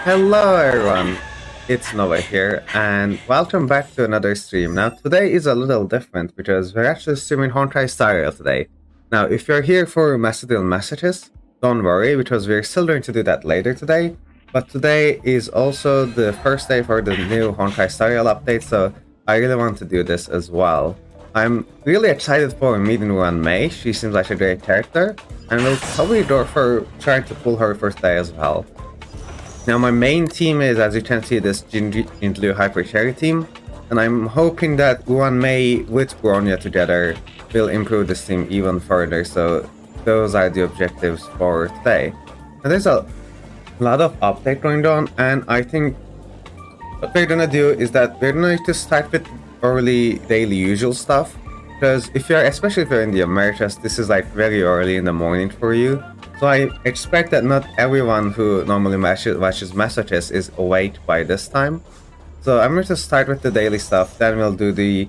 Hello everyone, it's Nova here, and welcome back to another stream. Now today is a little different because we're actually streaming Honkai Star Rail today. Now if you're here for Macedonian messages, don't worry because we're still going to do that later today. But today is also the first day for the new Honkai Star Rail update, so I really want to do this as well. I'm really excited for meeting Ruan Mei. She seems like a great character, and we'll probably go for trying to pull her first day as well. Now my main team is, as you can see, this Jinju Hyper Cherry team, and I'm hoping that Ruan Mei with Bronya together will improve this team even further, so those are the objectives for today. And there's a lot of update going on, and I think what we're gonna do is that we're going to start with early daily usual stuff, because especially if you're in the Americas, this is like very early in the morning for you. So I expect that not everyone who normally watches messages is awake by this time. So I'm going to start with the daily stuff, then we'll do the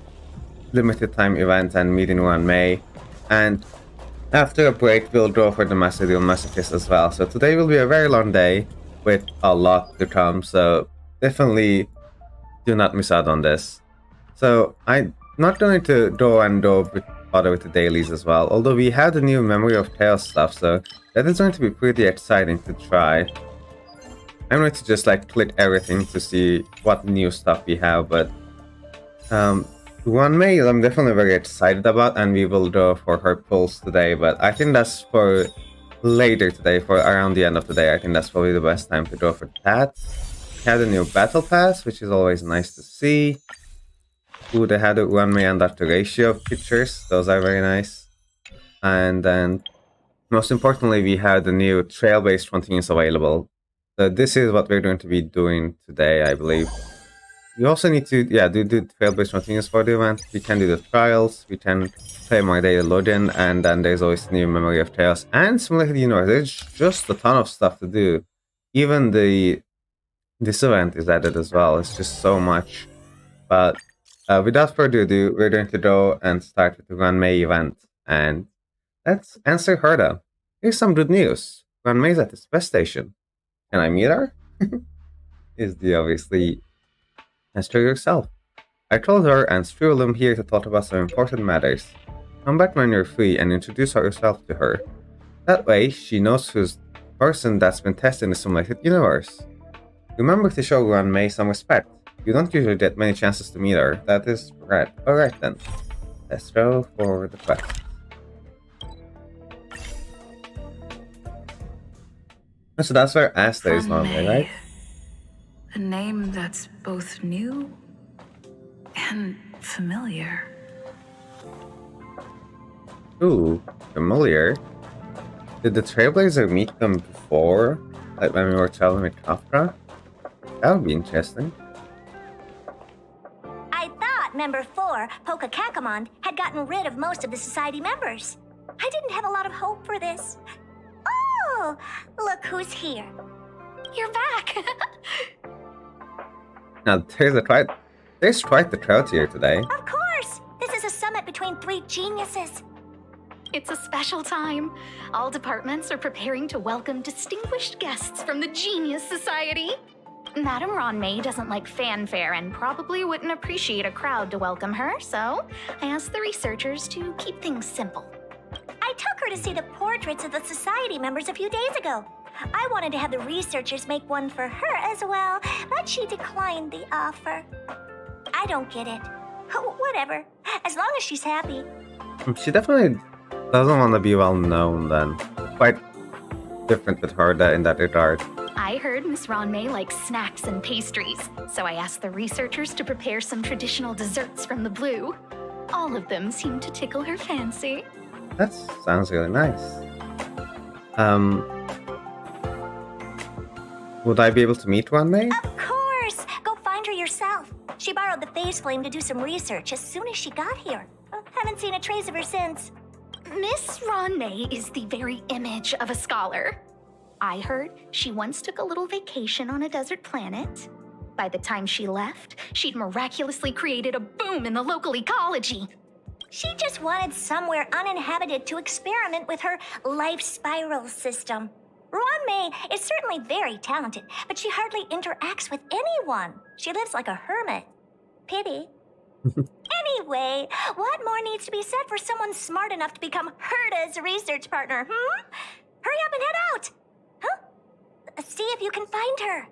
limited time event and meeting Ruan Mei. And after a break, we'll go for the Macedonian messages as well. So today will be a very long day with a lot to come, so definitely do not miss out on this. So I'm not going to go with the dailies as well, although we have the new Memory of Chaos stuff, so that is going to be pretty exciting to try. I'm going to just click everything to see what new stuff we have, but Ruan Mei I'm definitely very excited about, and we will go for her pulls today, but I think that's for later today, for around the end of the day. I think that's probably the best time to go for that. We have the new Battle Pass, which is always nice to see. Ooh, they had the Ruan Mei and Dr. Ratio of pictures. Those are very nice. And then, most importantly, we have the new Trailblazers continues available. So this is what we're going to be doing today, I believe. We also need to, do the Trailblazers continues for the event. We can do the trials. We can play my daily login, and then there's always the new Memory of Chaos and Simulated Universe. There's just a ton of stuff to do. Even this event is added as well. It's just so much. But without further ado, we're going to go and start with the Ruan Mei event. And let's answer Herta. Here's some good news. Ruan Mei's at the space station. Can I meet her? Is the obviously answer yourself. I told her and threw I'm here to talk about some important matters. Come back when you're free and introduce yourself to her. That way, she knows who's the person that's been tested in the simulated universe. Remember to show Ruan Mei some respect. You don't usually get many chances to meet her. That is right. Alright then. Let's go for the quest. So that's where Asta is normally, right? A name that's both new and familiar. Ooh, familiar. Did the Trailblazer meet them before? Like when we were traveling with Kafka? That would be interesting. Member 4, Poka Kakamon, had gotten rid of most of the society members. I didn't have a lot of hope for this. Oh, look who's here. You're back. Now, there's quite the crowd here today. Of course. This is a summit between three geniuses. It's a special time. All departments are preparing to welcome distinguished guests from the Genius Society. Madame Ruan Mei doesn't like fanfare and probably wouldn't appreciate a crowd to welcome her, so I asked the researchers to keep things simple. I took her to see the portraits of the society members a few days ago. I wanted to have the researchers make one for her as well, but she declined the offer. I don't get it. Whatever, as long as she's happy. She definitely doesn't want to be well known then. Quite different with her in that regard. I heard Miss Ruan Mei likes snacks and pastries, so I asked the researchers to prepare some traditional desserts from the blue. All of them seemed to tickle her fancy. That sounds really nice. Would I be able to meet Ruan Mei? Of course! Go find her yourself. She borrowed the phase flame to do some research as soon as she got here. Haven't seen a trace of her since. Miss Ruan Mei is the very image of a scholar. I heard she once took a little vacation on a desert planet. By the time she left, she'd miraculously created a boom in the local ecology. She just wanted somewhere uninhabited to experiment with her life spiral system. Ruan Mei is certainly very talented, but she hardly interacts with anyone. She lives like a hermit. Pity. Anyway, what more needs to be said for someone smart enough to become Herta's research partner, Hurry up and head out! Huh? See if you can find her.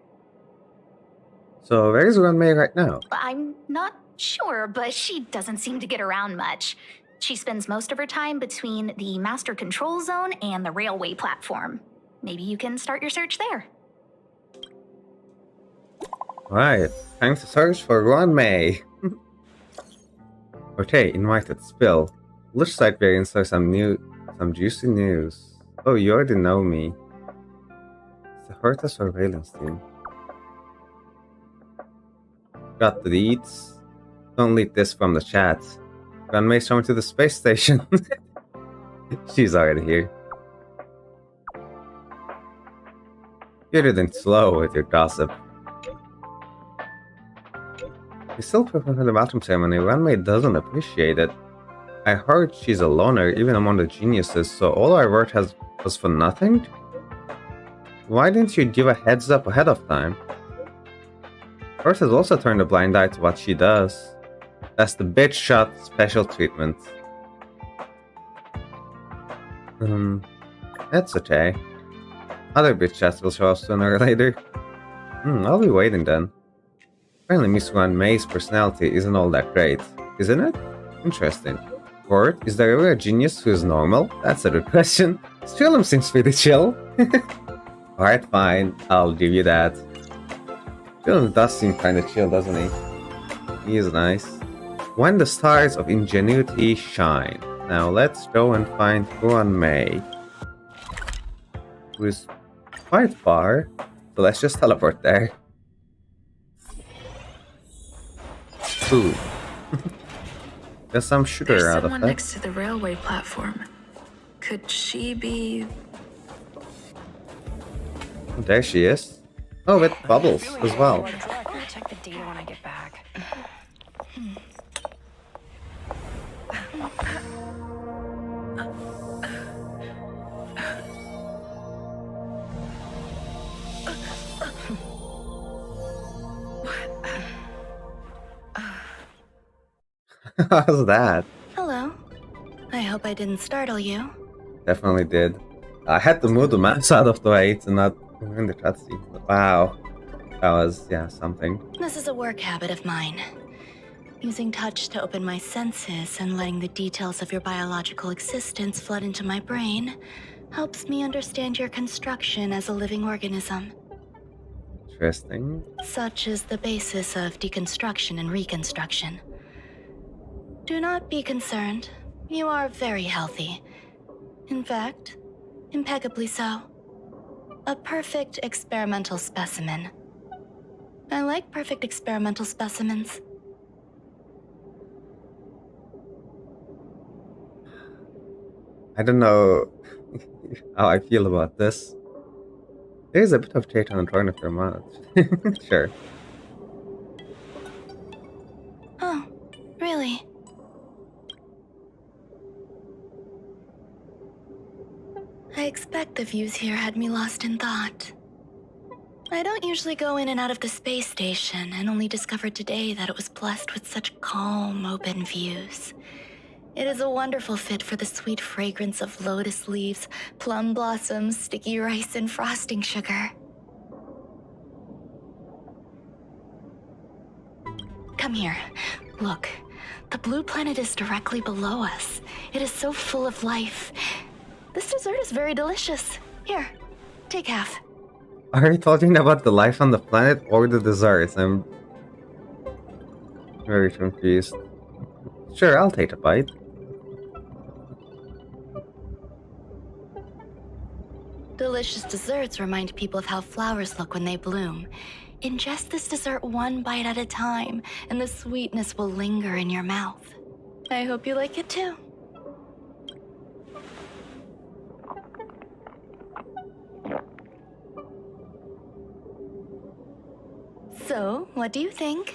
So where's Ruan Mei right now? I'm not sure, but she doesn't seem to get around much. She spends most of her time between the master control zone and the railway platform. Maybe you can start your search there. Right, time to search for Ruan Mei. Okay, invited spill. Which site variants are some juicy news? Oh, you already know me. It's the Herta surveillance team. Got the leads. Don't lead this from the chat. Ruan Mei's coming to the space station. She's already here. You're getting slow with your gossip. You still prepare for the welcome ceremony. Ruan Mei doesn't appreciate it. I heard she's a loner, even among the geniuses, so all our work was for nothing? Why didn't you give a heads up ahead of time? Earth has also turned a blind eye to what she does. That's the bitch shot special treatment. That's okay. Other bitch shots will show up sooner or later. I'll be waiting then. Apparently Miss Ruan Mei's personality isn't all that great, isn't it? Interesting. Or, is there ever a genius who is normal? That's a good question. Streelum seems pretty chill. Alright, fine. I'll give you that. Streelum does seem kinda chill, doesn't he? He is nice. When the stars of ingenuity shine. Now let's go and find Ruan Mei. Who is quite far. So let's just teleport there. Food. Get some sugar There's out of someone that. next to the railway platform. Could she be... There she is. Oh, with bubbles as well. I'll check the data when I get back. How's that? Hello. I hope I didn't startle you. Definitely did. I had to move the mouse out of the way to not ruin the cutscene. Wow. That was, yeah, something. This is a work habit of mine. Using touch to open my senses and letting the details of your biological existence flood into my brain helps me understand your construction as a living organism. Interesting. Such is the basis of deconstruction and reconstruction. Do not be concerned. You are very healthy. In fact, impeccably so. A perfect experimental specimen. I like perfect experimental specimens. I don't know how I feel about this. There's a bit of hate on the corner of your mouth. Sure. Oh, really? I expect the views here had me lost in thought. I don't usually go in and out of the space station, and only discovered today that it was blessed with such calm, open views. It is a wonderful fit for the sweet fragrance of lotus leaves, plum blossoms, sticky rice, and frosting sugar. Come here. Look, the blue planet is directly below us. It is so full of life. This dessert is very delicious. Here, take half. Are you talking about the life on the planet or the desserts? I'm very confused. Sure, I'll take a bite. Delicious desserts remind people of how flowers look when they bloom. Ingest this dessert one bite at a time, and the sweetness will linger in your mouth. I hope you like it too. So, what do you think?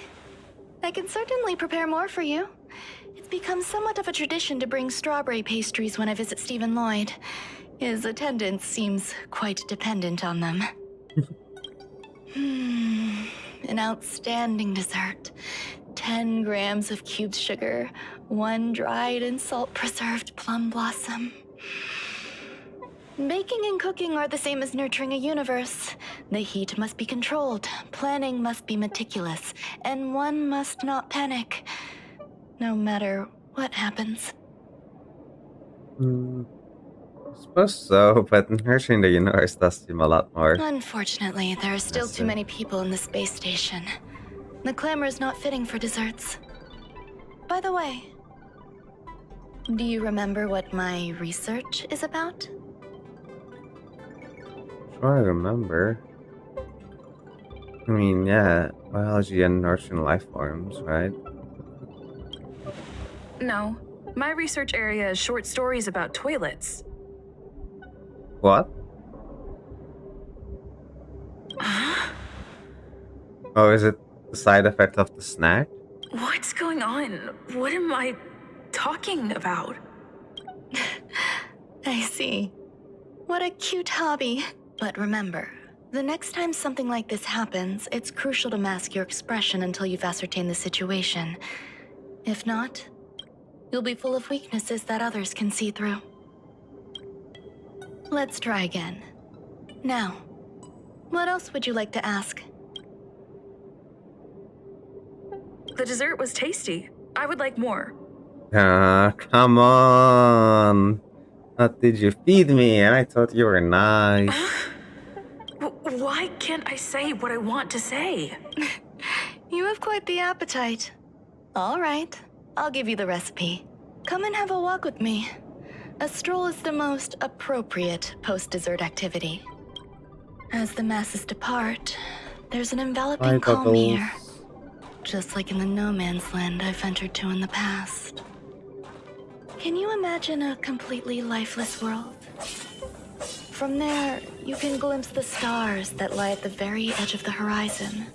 I can certainly prepare more for you. It's become somewhat of a tradition to bring strawberry pastries when I visit Stephen Lloyd. His attendance seems quite dependent on them. An outstanding dessert. 10 grams of cubed sugar, 1 dried and salt-preserved plum blossom. Baking and cooking are the same as nurturing a universe. The heat must be controlled, planning must be meticulous, and one must not panic, no matter what happens. I suppose so, but nurturing the universe does seem a lot more. Unfortunately, there are still too many people in the space station. The clamor is not fitting for desserts. By the way, do you remember what my research is about? Sure, I remember. I mean, yeah, biology and nurturing life forms, right? No. My research area is short stories about toilets. What? Oh, is it the side effect of the snack? What's going on? What am I talking about? I see. What a cute hobby. But remember, the next time something like this happens, it's crucial to mask your expression until you've ascertained the situation. If not, you'll be full of weaknesses that others can see through. Let's try again. Now, what else would you like to ask? The dessert was tasty. I would like more. Ah, come on! What did you feed me? And I thought you were nice. Why can't I say what I want to say? You have quite the appetite. All right, I'll give you the recipe. Come and have a walk with me. A stroll is the most appropriate post-dessert activity. As the masses depart, there's an enveloping calm here. Just like in the no man's land I've ventured to in the past. Can you imagine a completely lifeless world? From there, you can glimpse the stars that lie at the very edge of the horizon.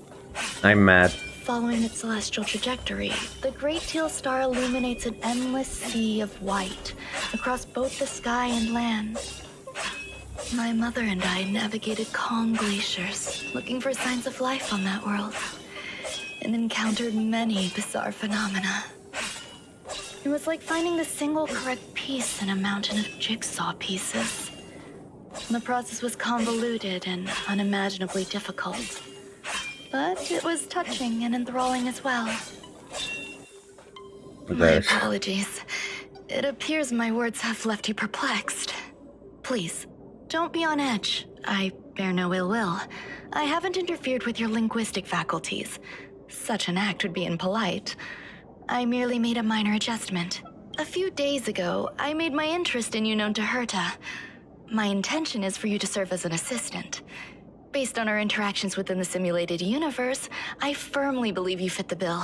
I'm mad. Following its celestial trajectory, the Great Teal Star illuminates an endless sea of white across both the sky and land. My mother and I navigated calm glaciers, looking for signs of life on that world, and encountered many bizarre phenomena. It was like finding the single correct piece in a mountain of jigsaw pieces. The process was convoluted and unimaginably difficult, but it was touching and enthralling as well. My apologies. It appears my words have left you perplexed. Please, don't be on edge. I bear no ill will. I haven't interfered with your linguistic faculties. Such an act would be impolite. I merely made a minor adjustment. A few days ago, I made my interest in you known to Herta. My intention is for you to serve as an assistant. Based on our interactions within the simulated universe, I firmly believe you fit the bill.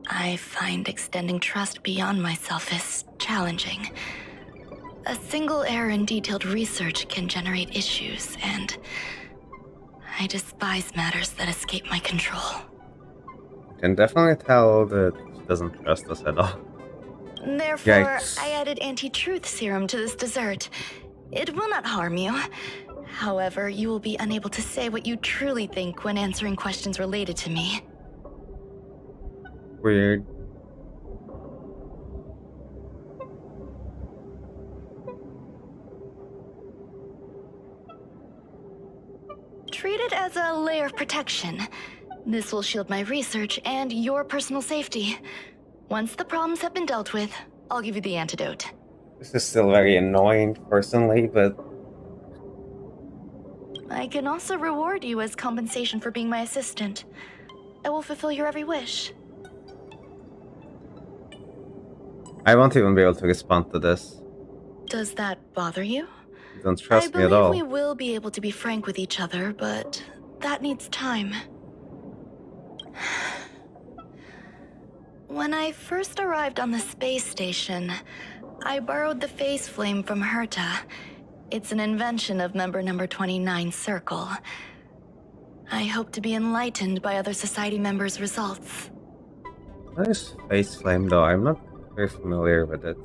I find extending trust beyond myself is challenging. A single error in detailed research can generate issues, and I despise matters that escape my control. I can definitely tell that she doesn't trust us at all. Therefore, Yikes. I added anti-truth serum to this dessert. It will not harm you. However, you will be unable to say what you truly think when answering questions related to me. Weird. Treat it as a layer of protection. This will shield my research and your personal safety. Once the problems have been dealt with, I'll give you the antidote. This is still very annoying, personally, but I can also reward you as compensation for being my assistant. I will fulfill your every wish. I won't even be able to respond to this. Does that bother you? You don't trust me at I all. believe we will be able to be frank with each other, but that needs time. When I first arrived on the space station, I borrowed the phase flame from Herta. It's an invention of member number 29 Circle. I hope to be enlightened by other society members' results. What is face flame, though? I'm not very familiar with it.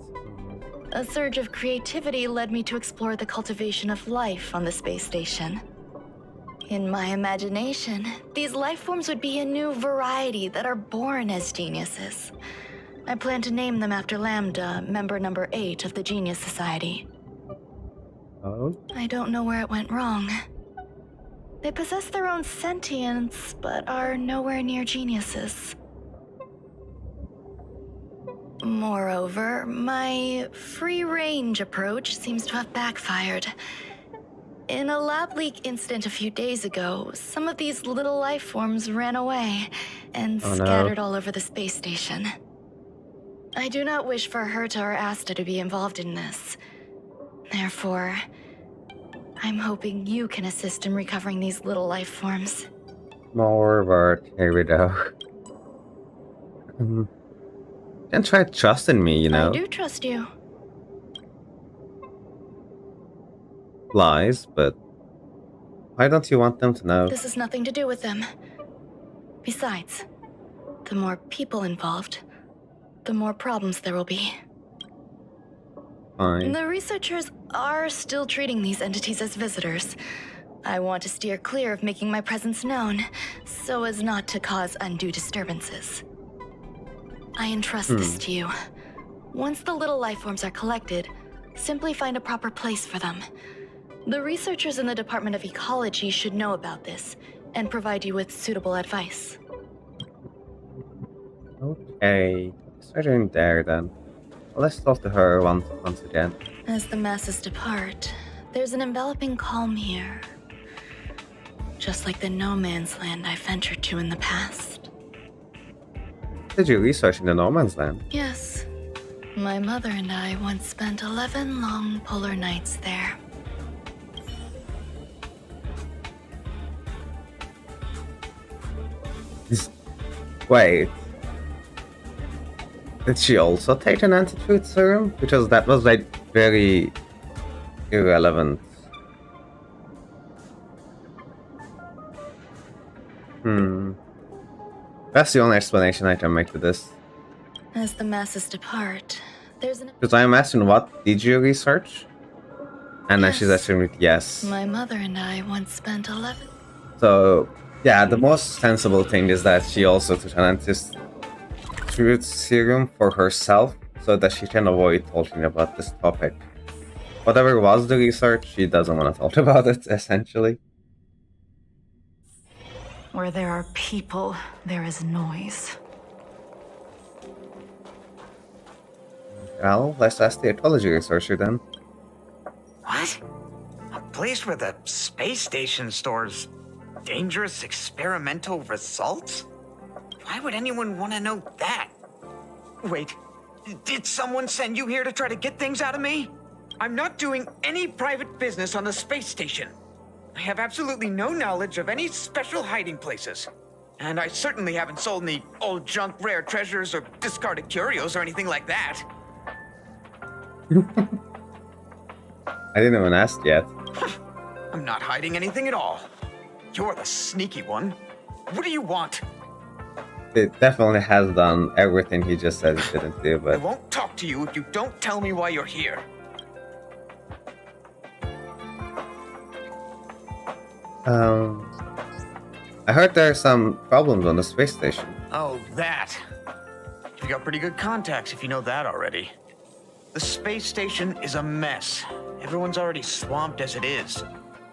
A surge of creativity led me to explore the cultivation of life on the space station. In my imagination, these life forms would be a new variety that are born as geniuses. I plan to name them after Lambda, member number 8 of the Genius Society. Oh? I don't know where it went wrong. They possess their own sentience, but are nowhere near geniuses. Moreover, my free-range approach seems to have backfired. In a lab leak incident a few days ago, some of these little life forms ran away and scattered all over the space station. I do not wish for Herta or Asta to be involved in this. Therefore, I'm hoping you can assist in recovering these little life forms. More work. Here we go. Can try trusting me, you know. I do trust you. Lies, but why don't you want them to know? This has nothing to do with them. Besides, the more people involved, the more problems there will be. Fine. The researchers are still treating these entities as visitors. I want to steer clear of making my presence known, so as not to cause undue disturbances. I entrust this to you. Once the little life forms are collected, simply find a proper place for them. The researchers in the Department of Ecology should know about this, and provide you with suitable advice. Okay. Starting there then. Let's talk to her once again. As the masses depart, there's an enveloping calm here. Just like the no man's land I ventured to in the past. Did you research in the no man's land? Yes. My mother and I once spent 11 long polar nights there. Wait. Did she also take an anti-truth serum? Because that was like very irrelevant. That's the only explanation I can make to this. As the masses depart, there's an... Because I'm asking, what did you research? And then she's Yes. answering with yes. My mother and I once spent 11... So, yeah, the most sensible thing is that she also took an anti-truth serum for herself so that she can avoid talking about this topic. Whatever was the research, she doesn't want to talk about it, essentially. Where there are people, there is noise. Well, let's ask the ecology researcher then. What? A place where the space station stores dangerous experimental results? Why would anyone want to know that? Wait, did someone send you here to try to get things out of me? I'm not doing any private business on the space station. I have absolutely no knowledge of any special hiding places. And I certainly haven't sold any old junk rare treasures or discarded curios or anything like that. I didn't even ask yet. I'm not hiding anything at all. You're the sneaky one. What do you want? It definitely has done everything he just said it didn't do, I but... won't talk to you if you don't tell me why you're here. I heard there are some problems on the space station. Oh, that. You've got pretty good contacts if you know that already. The space station is a mess. Everyone's already swamped as it is.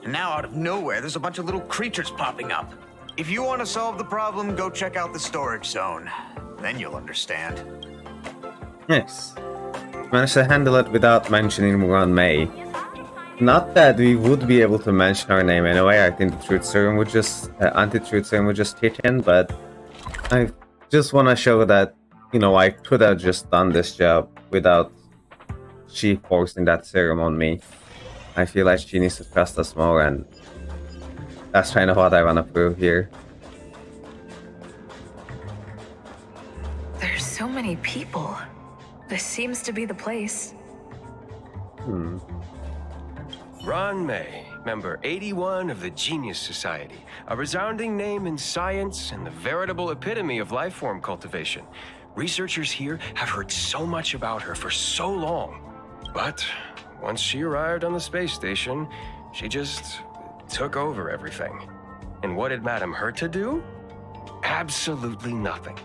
And now out of nowhere, there's a bunch of little creatures popping up. If you want to solve the problem, go check out the storage zone. Then you'll understand. Yes. Managed to handle it without mentioning Ruan Mei. Not that we would be able to mention her name anyway. I think the truth serum would just anti-truth serum would just kick in, but I just want to show that, you know, I could have just done this job without she forcing that serum on me. I feel like she needs to trust us more, and that's kind of what I want to prove here. There's so many people. This seems to be the place. Ruan Mei, member 81 of the Genius Society, a resounding name in science and the veritable epitome of life form cultivation. Researchers here have heard so much about her for so long. But once she arrived on the space station, she just took over everything. And what did Madame Herta do? Absolutely nothing.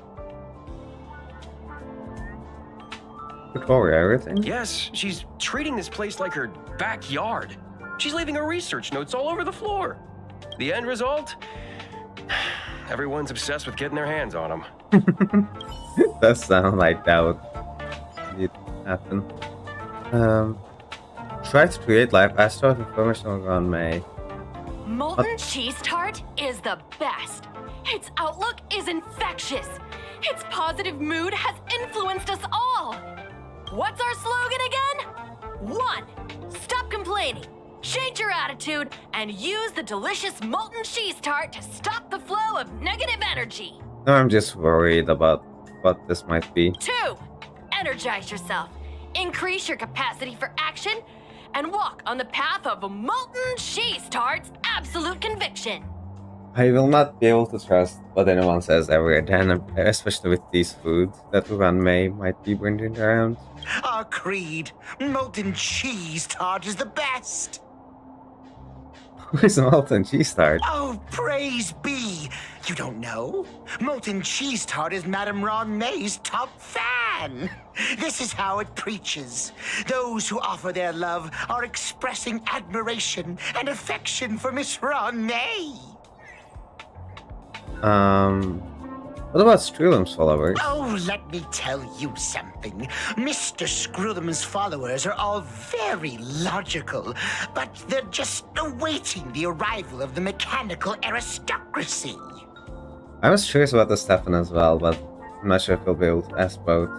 Took over everything? Yes, she's treating this place like her backyard. She's leaving her research notes all over the floor. The end result? Everyone's obsessed with getting their hands on them. Does sound like that would indeed happen. Try to create life as taught information on Ruan Mei. Molten cheese tart is the best. Its outlook is infectious. Its positive mood has influenced us all. What's our slogan again? 1. Stop complaining. Change your attitude and use the delicious molten cheese tart to stop the flow of negative energy. No, I'm just worried about what this might be. 2. Energize yourself. Increase your capacity for action and walk on the path of a molten cheese tart's absolute conviction. I will not be able to trust what anyone says ever again, especially with these foods that Ruan Mei might be bringing around. Our creed, molten cheese tart is the best. Where's molten cheese tart? Oh, praise be! You don't know? Molten cheese tart is Madame Ruan Mei's top fan. This is how it preaches. Those who offer their love are expressing admiration and affection for Miss Ruan Mei. What about Strulum's followers? Oh, let me tell you something. Mr. Screwthum's followers are all very logical, but they're just awaiting the arrival of the mechanical aristocracy. I was curious about the Stefan as well, but I'm not sure if we'll be able to ask both.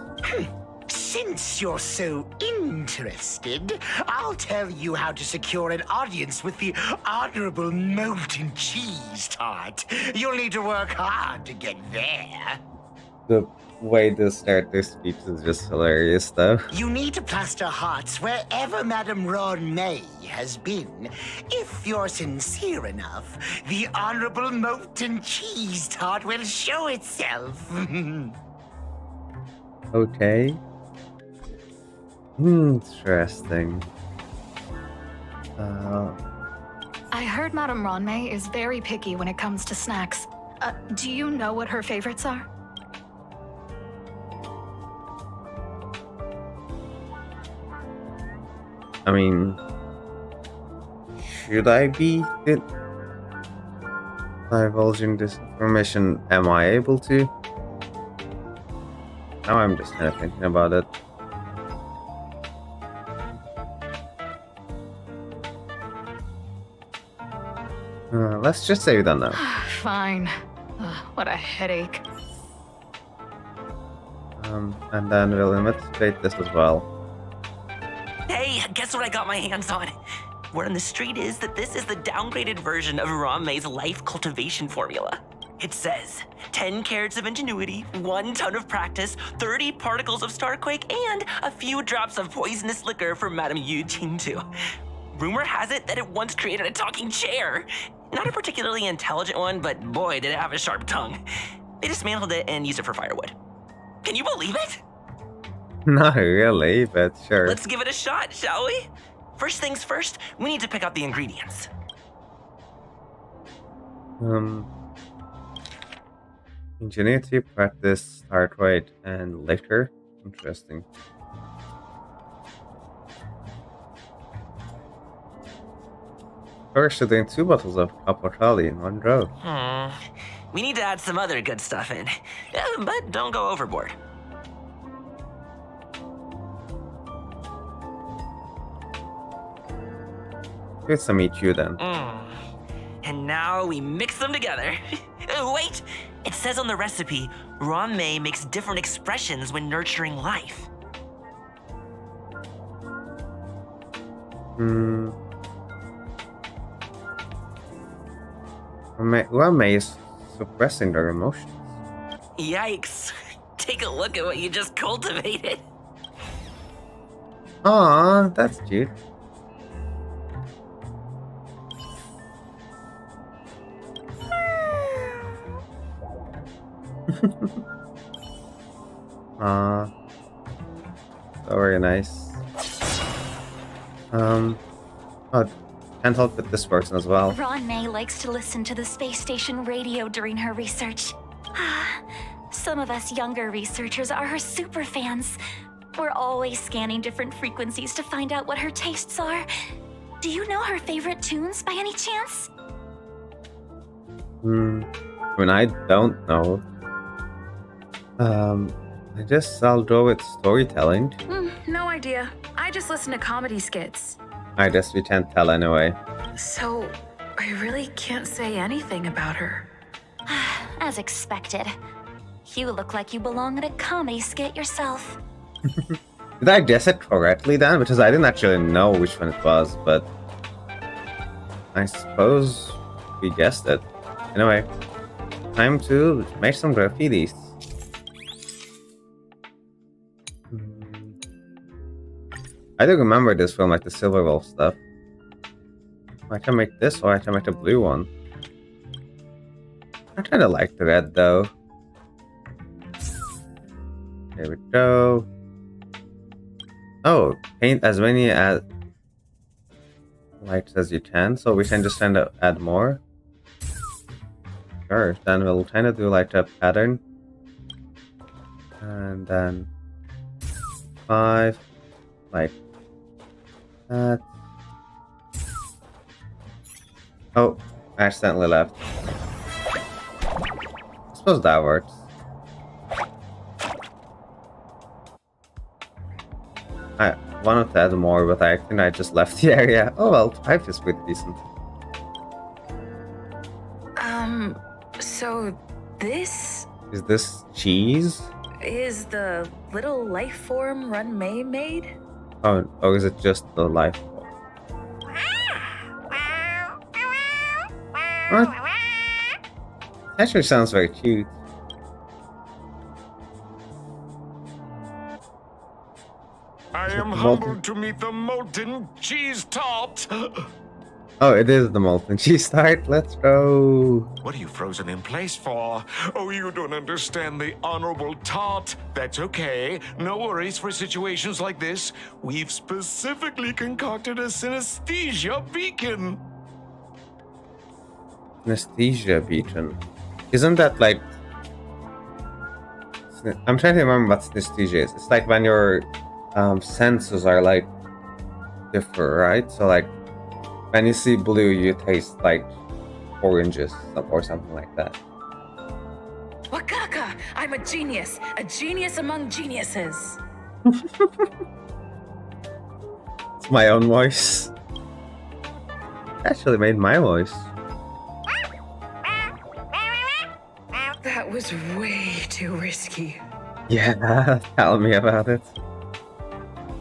Since you're so interested, I'll tell you how to secure an audience with the Honorable Molten Cheese Tart. You'll need to work hard to get there. The way this character speaks is just hilarious, though. You need to plaster hearts wherever Madame Ruan Mei has been. If you're sincere enough, the Honorable Molten Cheese Tart will show itself. Okay. Interesting. I heard Madame Ruan Mei is very picky when it comes to snacks. Do you know what her favorites are? I mean, should I be divulging this information? Am I able to? Now I'm just kind of thinking about it. Let's just say we don't know. Fine. What a headache. And then we'll investigate this as well. Hey, guess what I got my hands on? Word on the street is that this is the downgraded version of Ruan Mei's life cultivation formula. It says 10 carats of ingenuity, 1 ton of practice, 30 particles of starquake, and a few drops of poisonous liquor for Madame Yu Qingtu. Rumor has it that it once created a talking chair. Not a particularly intelligent one, but boy, did it have a sharp tongue. They dismantled it and used it for firewood. Can you believe it? Not really, but sure. Let's give it a shot, shall we? First things first, we need to pick out the ingredients. Ingenuity, practice, start rate, and liquor. Interesting. First, doing 2 bottles of Capotali in one row. We need to add some other good stuff in. But don't go overboard. Get some EQ then. And now we mix them together. Wait! It says on the recipe, Ruan Mei makes different expressions when nurturing life. Ruan Mei is suppressing their emotions. Yikes. Take a look at what you just cultivated. Aw, that's cute. So very nice. Oh, can't help with this person as well. Ruan Mei likes to listen to the space station radio during her research. Some of us younger researchers are her super fans. We're always scanning different frequencies to find out what her tastes are. Do you know her favorite tunes by any chance? I mean, I don't know. I guess I'll go with storytelling. No idea. I just listen to comedy skits. I guess we can't tell anyway. So, I really can't say anything about her. As expected. You look like you belong in a comedy skit yourself. Did I guess it correctly then? Because I didn't actually know which one it was, but I suppose we guessed it. Anyway, time to make some graffitis. I do remember this from like the Silver Wolf stuff. I can make this or I can make a blue one. I kinda like the red though. There we go. Oh, paint as many lights as you can, so we can just kind of add more. Sure, then we'll kind of do like a pattern. And then 5, like that. Oh, I accidentally left. I suppose that works. I wanted to add more, but I think I just left the area. Oh well, 5 is pretty decent. So this Is this cheese? is the little life form Ruan Mei made? Oh, or is it just the life form? What? Actually sounds very cute. I am Molten- humbled to meet the molten cheese tart. Oh, it is the molten cheese tart. Let's go. What are you frozen in place for? Oh, you don't understand the honorable tart. That's okay. No worries for situations like this. We've specifically concocted a synesthesia beacon. Synesthesia beacon. Isn't that like... I'm trying to remember what synesthesia is. It's like when your senses are like different, right? So like when you see blue, you taste like oranges or something like that. Wakaka! I'm a genius among geniuses. It's my own voice. Actually made my voice. That was way too risky. Yeah, tell me about it.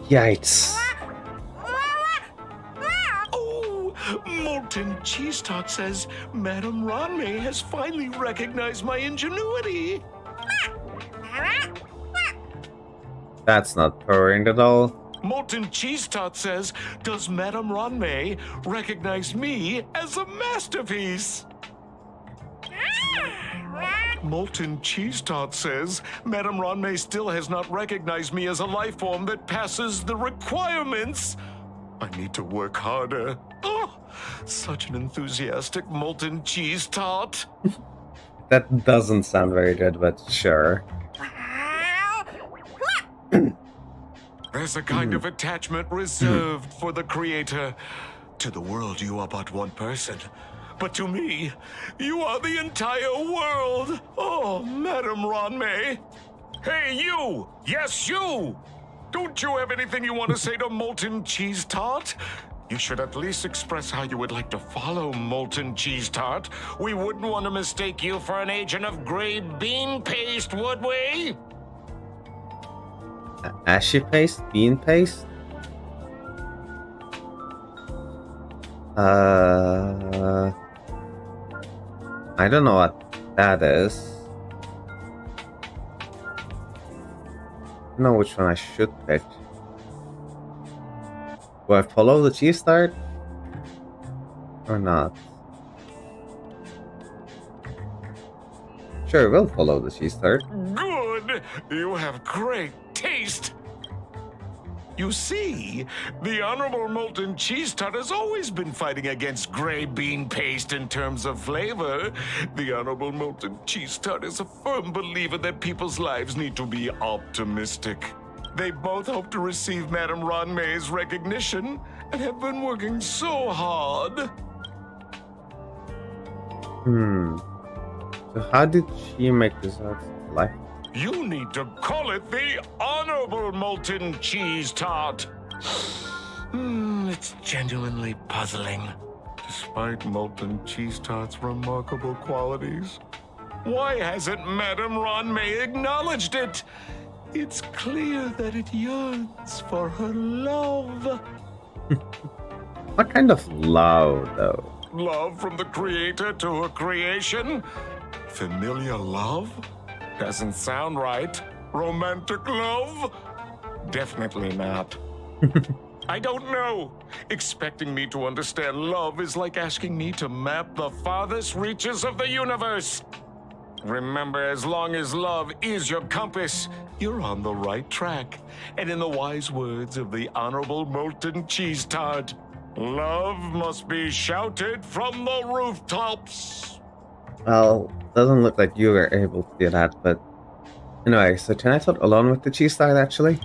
Yikes. Oh, molten cheese tart says Madame Ruan Mei has finally recognized my ingenuity. That's not purring at all. Molten cheese tart says, does Madame Ruan Mei recognize me as a masterpiece? Molten cheese tart says, Madame Ruan Mei still has not recognized me as a life form that passes the requirements. I need to work harder. Oh, such an enthusiastic molten cheese tart. That doesn't sound very good, but sure. There's a kind of attachment reserved for the creator. To the world, you are but one person. But to me, you are the entire world. Oh, Madame Ruan Mei. Hey, you! Yes, you! Don't you have anything you want to say to Molten Cheese Tart? You should at least express how you would like to follow Molten Cheese Tart. We wouldn't want to mistake you for an agent of gray bean paste, would we? Ashy paste? Bean paste? I don't know what that is. I don't know which one I should pick. Do I follow the cheese tart? Or not? Sure, we'll follow the cheese tart. Good! You have great taste! You see, the Honorable Molten Cheese Tart has always been fighting against gray bean paste in terms of flavor. The Honorable Molten Cheese Tart is a firm believer that people's lives need to be optimistic. They both hope to receive Madame Ruan Mei's recognition and have been working so hard. So how did she make this art life? You need to call it the Honorable Molten Cheese Tart. It's genuinely puzzling. Despite Molten Cheese Tart's remarkable qualities, why hasn't Madame Ruan Mei acknowledged it? It's clear that it yearns for her love. What kind of love, though? Love from the creator to her creation? Familiar love? Doesn't sound right. Romantic love? Definitely not. I don't know. Expecting me to understand love is like asking me to map the farthest reaches of the universe. Remember, as long as love is your compass, you're on the right track. And in the wise words of the Honorable Molten Cheese Tart, love must be shouted from the rooftops. Well, doesn't look like you were able to do that, but anyway, so can I talk alone with the cheese tart actually?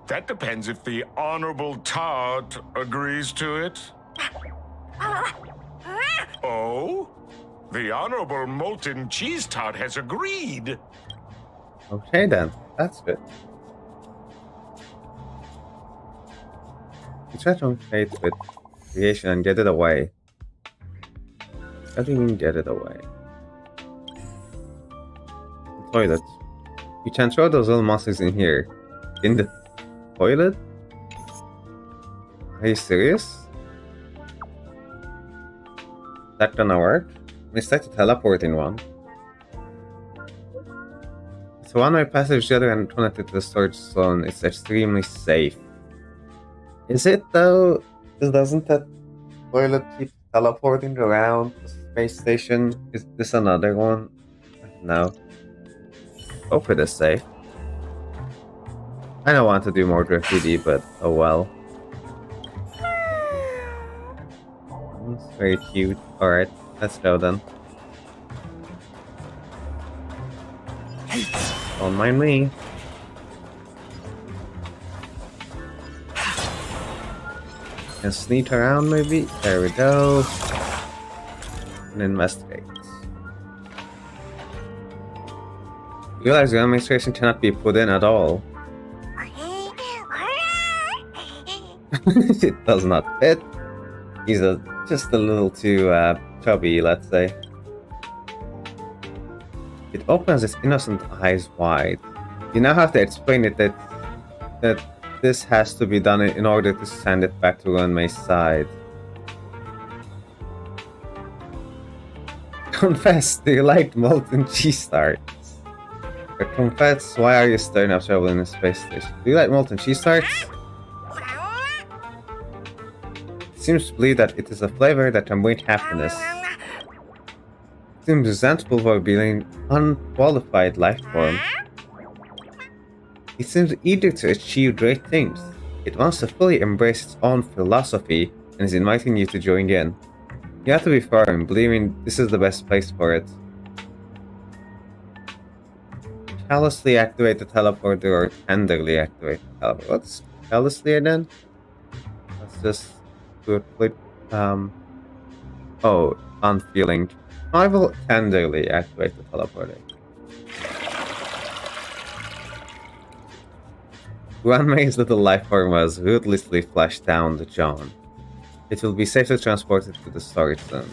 That depends if the Honorable Tart agrees to it. Oh? The Honorable Molten Cheese Tart has agreed. Okay then, that's good. You try to fate with creation and get it away. How do you mean get it away? The toilet. You can throw those little monsters in here. In the toilet? Are you serious? Is that gonna work? Let's try to teleport in one. So one way passage the other and connected to the storage zone is extremely safe. Is it though? Doesn't that toilet keep teleporting around the space station? Is this another one? No. Hope it is safe. I don't want to do more graffiti, but oh well. It's very cute. Alright, let's go then. Don't mind me. Can sneak around maybe? There we go. And investigate. Realize the administration cannot be put in at all. It does not fit. He's just a little too chubby, let's say. It opens its innocent eyes wide. You now have to explain it that this has to be done in order to send it back to Ruan Mei's side. Confess, do you like molten cheese tarts? Or confess, why are you stirring up trouble in a space station? Do you like molten cheese tarts? It seems to believe that it is a flavor that can bring happiness. It seems resentful for being unqualified life form. It seems eager to achieve great things. It wants to fully embrace its own philosophy and is inviting you to join in. You have to be firm, believing this is the best place for it. Callously activate the teleporter or tenderly activate the teleporter. What's callously again? Let's just do it quick. Oh, unfeeling. I will tenderly activate the teleporter. Ruan Mei's little life form was ruthlessly flashed down the John. It will be safely transported to the storage zone.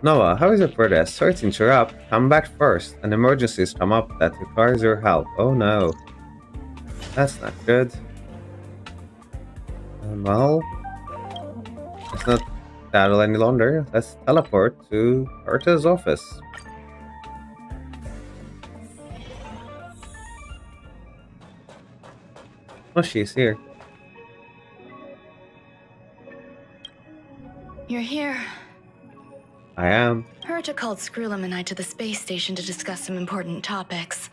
Noah, how is your progress? Sorry to interrupt. Come back first. An emergency has come up that requires your help. Oh no. That's not good. Well, let's not battle any longer. Let's teleport to Herta's office. Oh, she's here. You're here. I am. Herta Herta called Skrullum and I to the space station to discuss some important topics.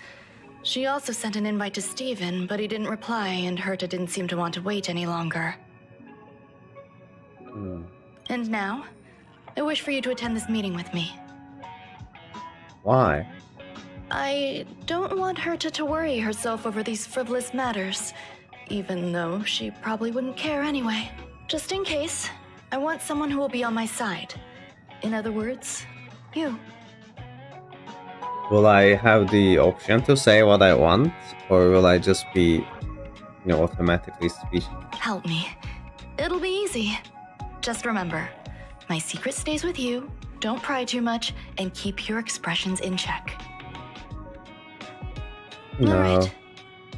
She also sent an invite to Steven, but he didn't reply, and Herta didn't seem to want to wait any longer. And now, I wish for you to attend this meeting with me. Why? I don't want Herta to worry herself over these frivolous matters, even though she probably wouldn't care anyway. Just in case, I want someone who will be on my side. In other words, you. Will I have the option to say what I want, or will I just be, automatically speaking? Help me. It'll be easy. Just remember, my secret stays with you, don't pry too much, and keep your expressions in check. No. Alright.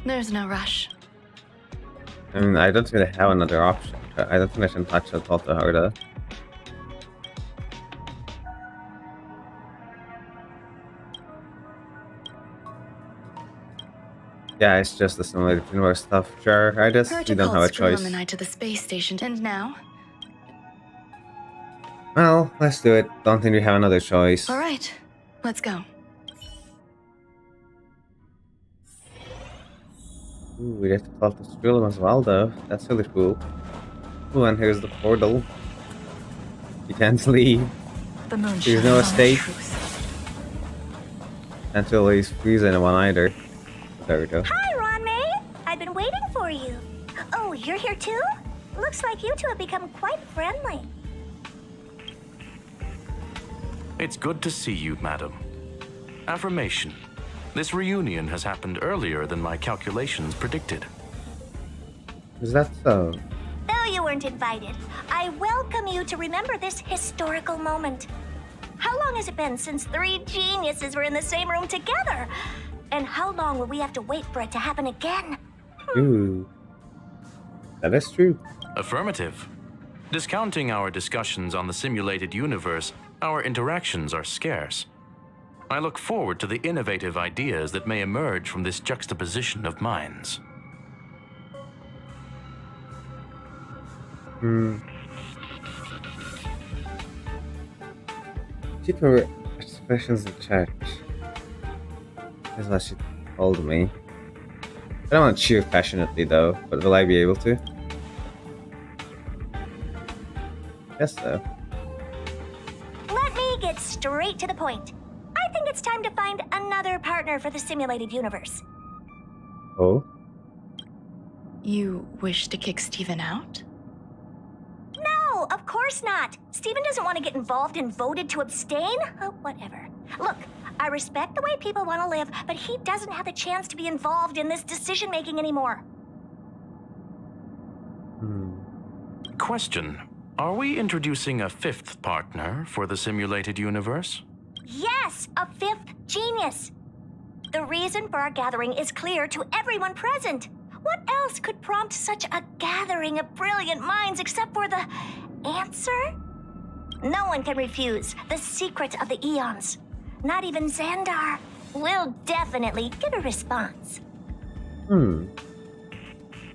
There's no rush. I mean, I don't really have another option. I don't think I can touch or talk to Herta. Yeah, it's just the simulated universe stuff. Sure, I just Herta we don't have a called choice. Skrullum and I to the space station, and now? Well, let's do it. Don't think we have another choice. Alright, let's go. Ooh, we get to talk to Skrullum as well, though. That's really cool. Ooh, and here's the portal. You can't leave. The moon There's no shines on escape. truth. Until he's freezing one either. There we go. Hi, Ruan Mei. I've been waiting for you. Oh, you're here too? Looks like you two have become quite friendly. It's good to see you, madam. Affirmation. This reunion has happened earlier than my calculations predicted. Is that so? Though you weren't invited, I welcome you to remember this historical moment. How long has it been since 3 geniuses were in the same room together? And how long will we have to wait for it to happen again? Ooh. That is true. Affirmative. Discounting our discussions on the simulated universe, our interactions are scarce. I look forward to the innovative ideas that may emerge from this juxtaposition of minds. Keep your expressions in check. That's what she told me. I don't want to cheer passionately though, but will I be able to? Guess so. Let me get straight to the point. I think it's time to find another partner for the simulated universe. Oh? You wish to kick Steven out? No, of course not. Steven doesn't want to get involved and voted to abstain. Oh, whatever. Look, I respect the way people want to live, but he doesn't have the chance to be involved in this decision-making anymore. Question. Are we introducing a 5th partner for the simulated universe? Yes, a 5th genius. The reason for our gathering is clear to everyone present. What else could prompt such a gathering of brilliant minds except for the answer? No one can refuse the secret of the eons. Not even Xandar. We'll definitely get a response.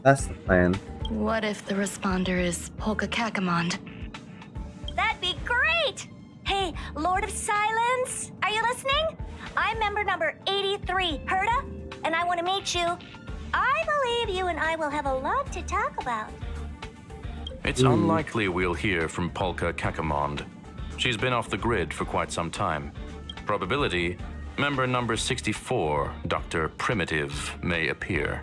That's the plan. What if the responder is Polka Kakamond? That'd be great! Hey, Lord of Silence, are you listening? I'm member number 83, Herta, and I want to meet you. I believe you and I will have a lot to talk about. It's unlikely we'll hear from Polka Kakamond. She's been off the grid for quite some time. Probability, member number 64, Dr. Primitive, may appear.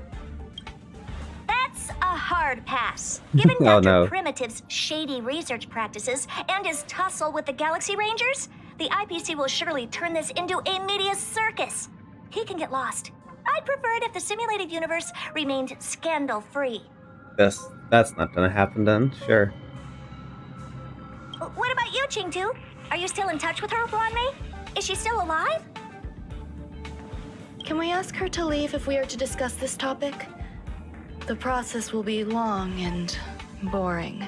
That's a hard pass. Given Oh, Dr. no. Primitive's shady research practices and his tussle with the Galaxy Rangers, the IPC will surely turn this into a media circus. He can get lost. I'd prefer it if the simulated universe remained scandal-free. That's not gonna happen then, sure. What about you, Chingtu? Are you still in touch with her, Ruan Mei? Is she still alive? Can we ask her to leave if we are to discuss this topic? The process will be long and boring.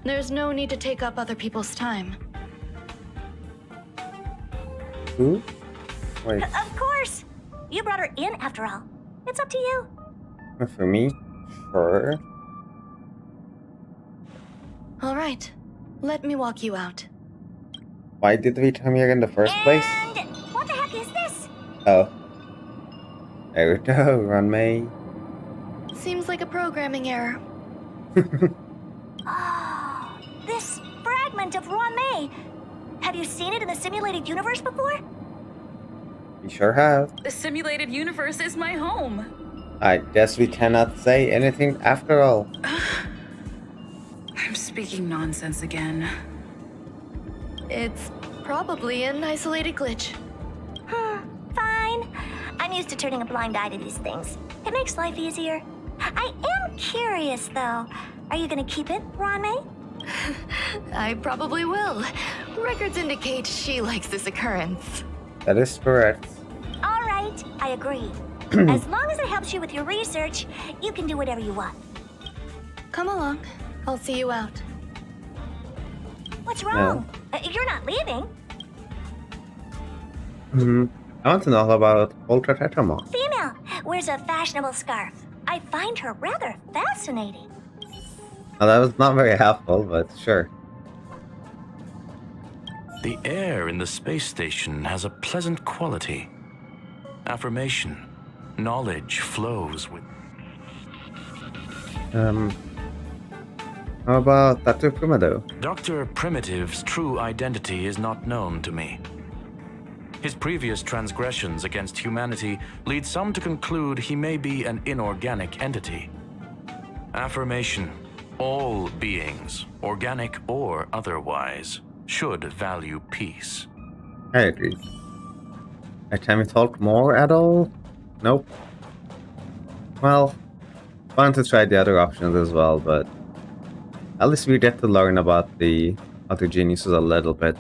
There's no need to take up other people's time. Who? Wait, Of course! You brought her in, after all. It's up to you. for me? Sure. All right, let me walk you out. Why did we come here in the first place? And what the heck is this? Oh. There we go, Ruan Mei. Seems like a programming error. Oh, this fragment of Ruan Mei. Have you seen it in the simulated universe before? We sure have. The simulated universe is my home. I guess we cannot say anything after all. I'm speaking nonsense again. It's probably an isolated glitch. Fine. I'm used to turning a blind eye to these things. It makes life easier. I am curious, though. Are you gonna keep it, Ruan Mei? I probably will. Records indicate she likes this occurrence. That is correct. All right, I agree. As long as it helps you with your research, you can do whatever you want. Come along. I'll see you out. What's wrong? You're not leaving. I want to know all about Ultra Tetramon. Female wears a fashionable scarf. I find her rather fascinating. Well, that was not very helpful, but sure. The air in the space station has a pleasant quality. Affirmation. Knowledge flows with... How about Dr. Primado? Dr. Primitive's true identity is not known to me. His previous transgressions against humanity lead some to conclude he may be an inorganic entity. Affirmation. All beings, organic or otherwise, should value peace. I agree. Can we talk more at all? Nope. Well, wanted to try the other options as well, but at least we get to learn about the other geniuses a little bit.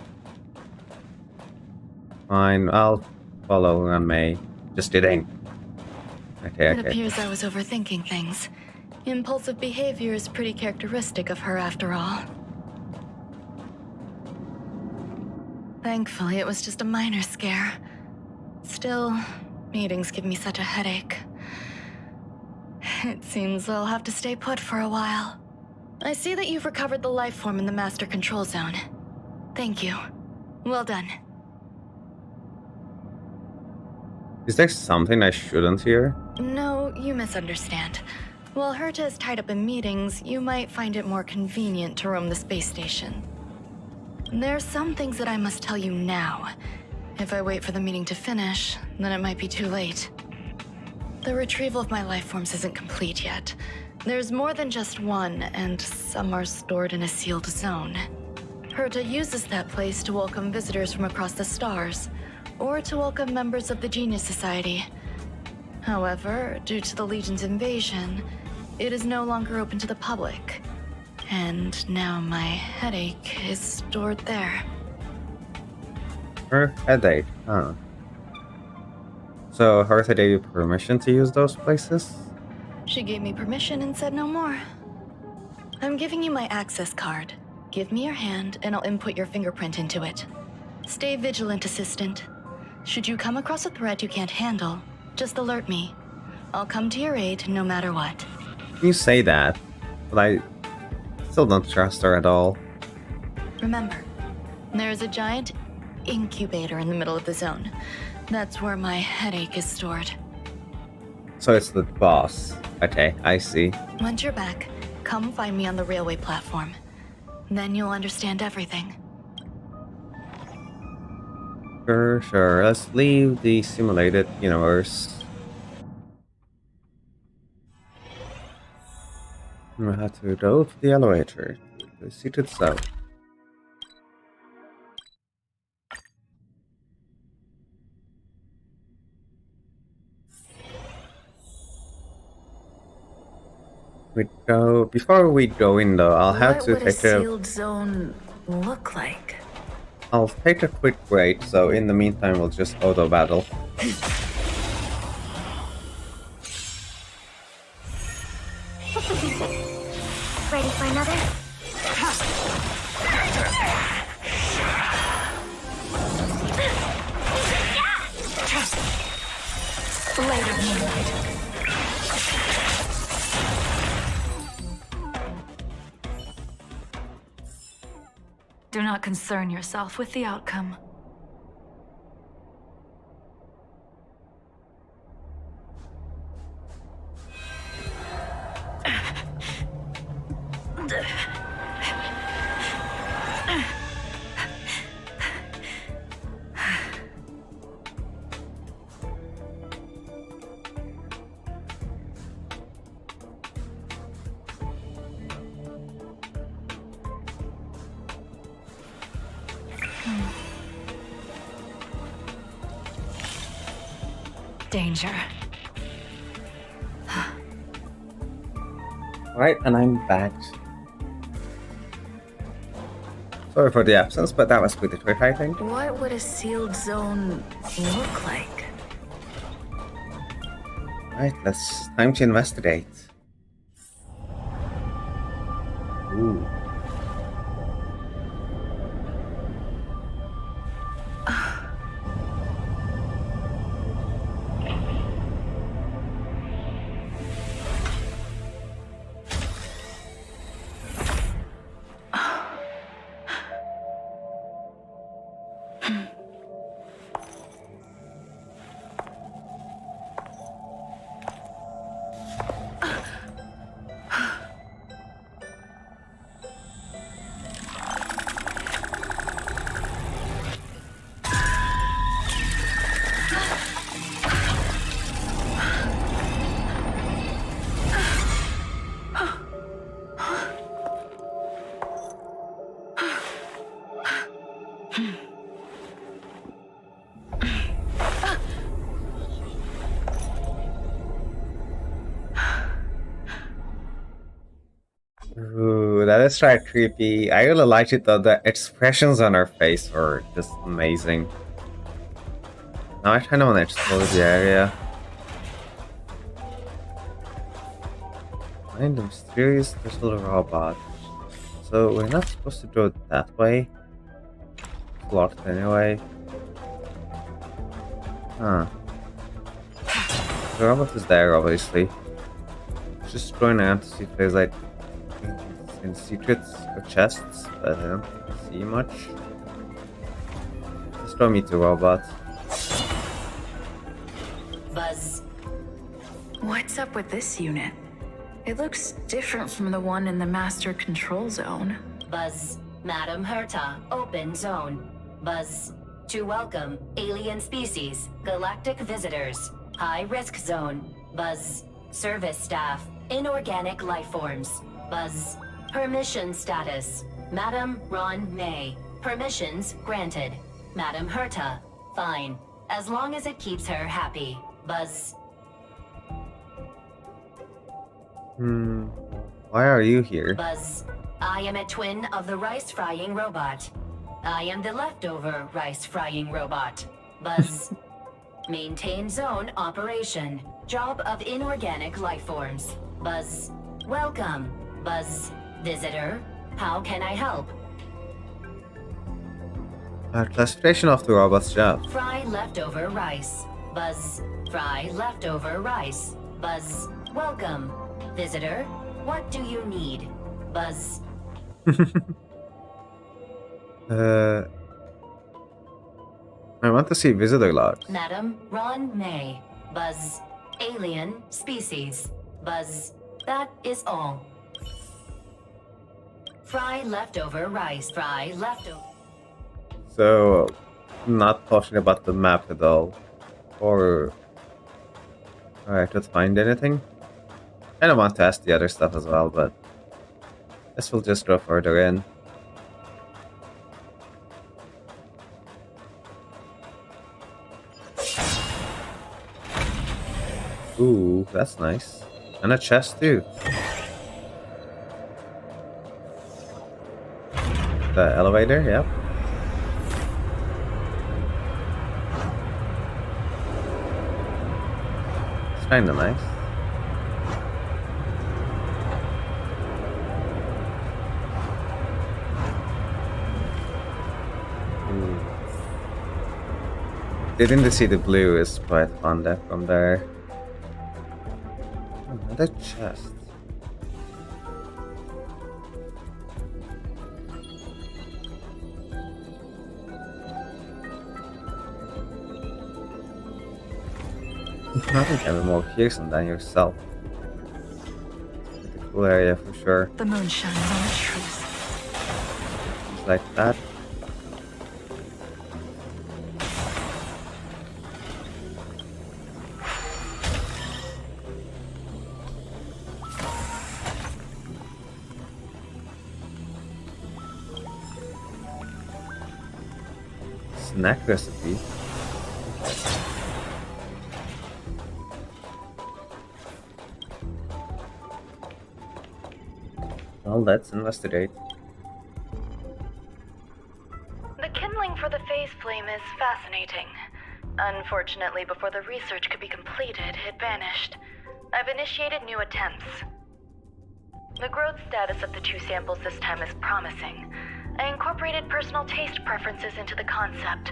Fine, I'll follow Ruan Mei. Just kidding. Okay. It appears I was overthinking things. Impulsive behavior is pretty characteristic of her after all. Thankfully, it was just a minor scare. Still, meetings give me such a headache. It seems I'll have to stay put for a while. I see that you've recovered the life form in the master control zone. Thank you. Well done. Is there something I shouldn't hear? No, you misunderstand. While Herta is tied up in meetings, you might find it more convenient to roam the space station. There are some things that I must tell you now. If I wait for the meeting to finish, then it might be too late. The retrieval of my life forms isn't complete yet. There's more than just one, and some are stored in a sealed zone. Herta uses that place to welcome visitors from across the stars, or to welcome members of the Genius Society. However, due to the Legion's invasion, it is no longer open to the public. And now my headache is stored there. Her headache, huh? So Herta gave you permission to use those places? She gave me permission and said no more. I'm giving you my access card. Give me your hand and I'll input your fingerprint into it. Stay vigilant, assistant. Should you come across a threat you can't handle, just alert me. I'll come to your aid no matter what. You say that, but I still don't trust her at all. Remember, there is a giant incubator in the middle of the zone. That's where my headache is stored. So it's the boss. Okay, I see. Once you're back, come find me on the railway platform. Then you'll understand everything. Sure. Let's leave the simulated universe. We have to go to the elevator. The seated cell. Before we go in though, I'll have to What would a take a sealed zone look like? I'll take a quick break, so in the meantime we'll just auto battle. Ready for another? Later, Moonlight. Do not concern yourself with the outcome. Danger. Right, and I'm back. Sorry for the absence, but that was pretty quick, I think. What would a sealed zone look like? Right, time to investigate. Ooh. Ooh, that is right creepy. I really liked it though. The expressions on her face were just amazing. Now I kind of want to explore the area. Find the mysterious little robot. So we're not supposed to go that way. It's locked anyway. Huh. The robot is there, obviously. Just going around to see if there's like secrets or chests, but I don't see much. Just throw me to robot. Buzz. What's up with this unit? It looks different from the one in the master control zone. Buzz. Madam Herta, open zone. Buzz. To welcome alien species, galactic visitors, high risk zone. Buzz. Service staff, inorganic life forms. Buzz. Permission status. Madam Ruan Mei. Permissions granted. Madam Herta. Fine. As long as it keeps her happy. Buzz. Why are you here? Buzz. I am a twin of the rice frying robot. I am the leftover rice frying robot. Buzz. Maintain zone operation. Job of inorganic life forms. Buzz. Welcome. Buzz. Visitor. How can I help? Classification of the robot's job. Fry leftover rice. Buzz. Fry leftover rice. Buzz. Welcome. Visitor. What do you need? Buzz. I want to see visitor logs. Madam Ruan Mei. Buzz. Alien species. Buzz. That is all. Fry leftover rice. Fry leftover. So, not talking about the map at all. Or... Alright, let's find anything. I don't want to ask the other stuff as well, but... This will just go further in. Ooh, that's nice. And a chest too. The elevator, yep. It's kinda nice. Ooh. Getting to see the blue is quite fun there from there. Another chest. Nothing can be more fearsome than yourself. It's a cool area for sure. The moon shines on the truth. Just like that. Snack recipe. Well, let's investigate. The kindling for the phase flame is fascinating. Unfortunately, before the research could be completed, it vanished. I've initiated new attempts. The growth status of the 2 samples this time is promising. I incorporated personal taste preferences into the concept,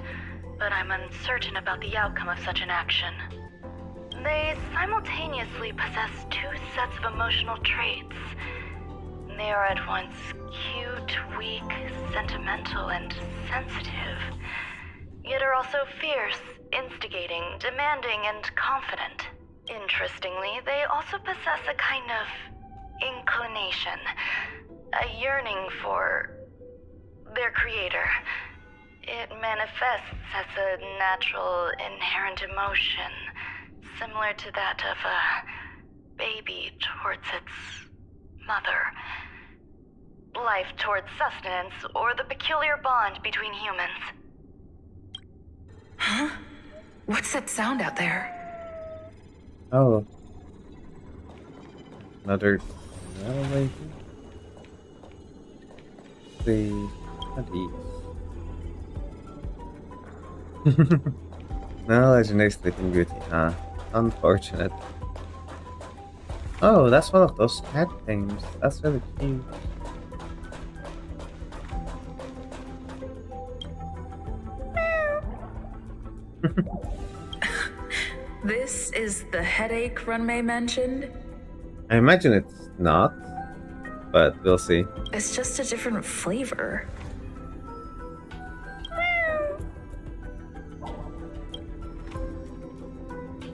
but I'm uncertain about the outcome of such an action. They simultaneously possess 2 sets of emotional traits. They are at once cute, weak, sentimental, and sensitive, yet are also fierce, instigating, demanding, and confident. Interestingly, they also possess a kind of inclination, a yearning for their creator. It manifests as a natural, inherent emotion, similar to that of a baby towards its mother. Life towards sustenance, or the peculiar bond between humans. Huh? What's that sound out there? Oh. Another elevator. The no legendary sleeping beauty, huh? Unfortunate. Oh, that's one of those cat things. That's really cute. This is the headache Ruan Mei mentioned? I imagine it's not, but we'll see. It's just a different flavor.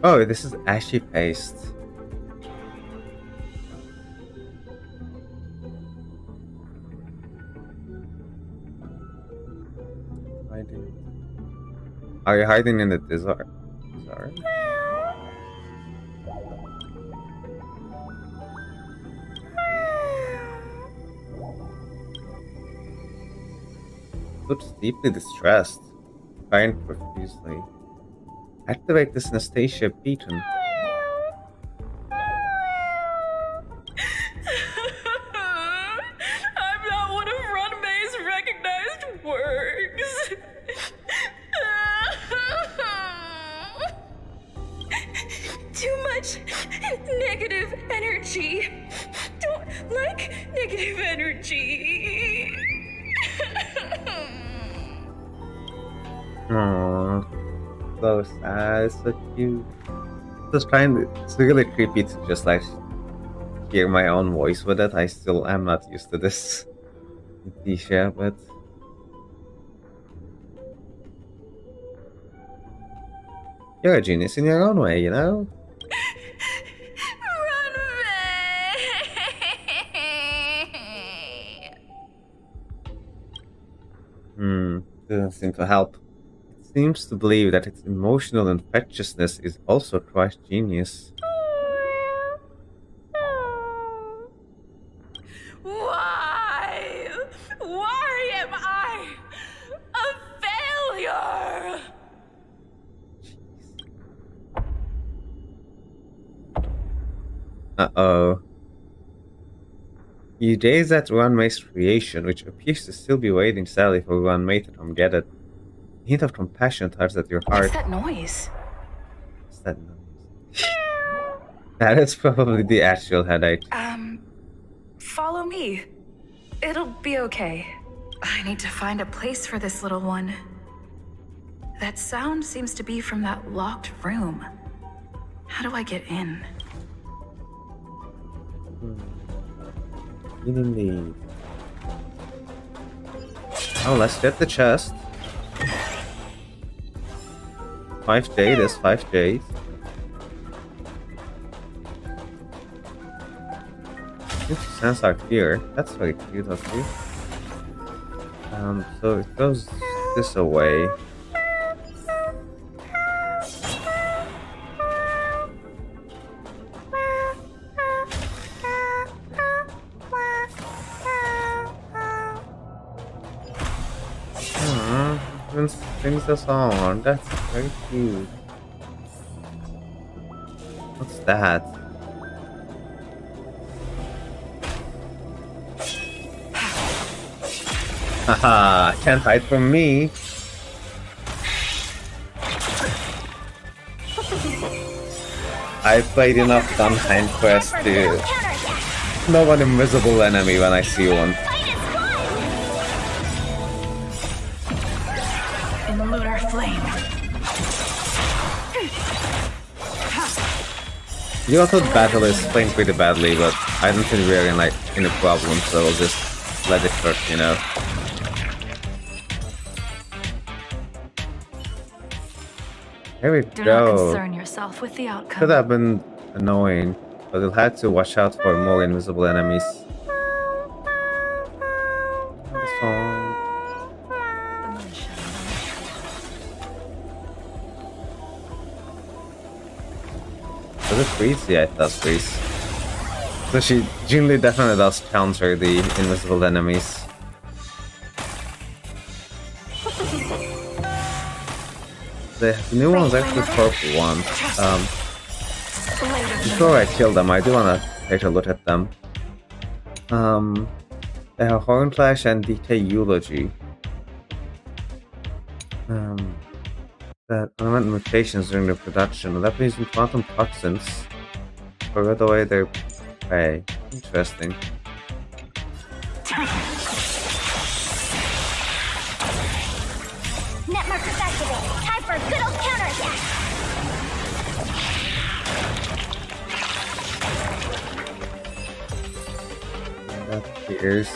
Oh, this is ashy paste. Hiding. Are you hiding in the desert? Sorry. Looks deeply distressed, crying profusely. Activate the synesthesia beacon. I'm not one of Ruan Mei's recognized works. Too much negative energy. Don't like negative energy. Aww. So sad, so cute. It's really creepy to just like hear my own voice with it. I still am not used to this Tisha, but you're a genius in your own way, you know? Doesn't seem to help. It seems to believe that its emotional infectiousness is also quite genius. Why? Why am I a failure? Uh-oh. You gaze at Ruan Mei's creation, which appears to still be waiting sadly for Ruan Mei to come get it. A hint of compassion tugs at your heart. What's that noise? What's that noise? That is probably the actual headache. Follow me. It'll be okay. I need to find a place for this little one. That sound seems to be from that locked room. How do I get in? Indeed. Oh, let's get the chest. 5 jade is 5 jade. seems to sense our fear. That's very cute of you. So it goes this away. It sings a song. That's very cute. What's that? Haha, can't hide from me. I played enough Honkai Quest to know an invisible enemy when I see one. In the lunar flame. You also battle is playing pretty badly, but I don't think we're in like any problem, so we'll just let it hurt, you know. Here we Do not go. concern yourself with the outcome. Could have been annoying, but we'll have to watch out for more invisible enemies. The song. Does it freeze? Yeah, it does freeze. So she generally definitely does counter the invisible enemies. The new one's actually purple ones. Before I kill them, I do wanna take a look at them. They have Horn Clash and Decay Eulogy. That prevent mutations during the production of weapons using quantum toxins or rid away their prey. Interesting. Net markers activated. Time for a good old counterattack. That appears.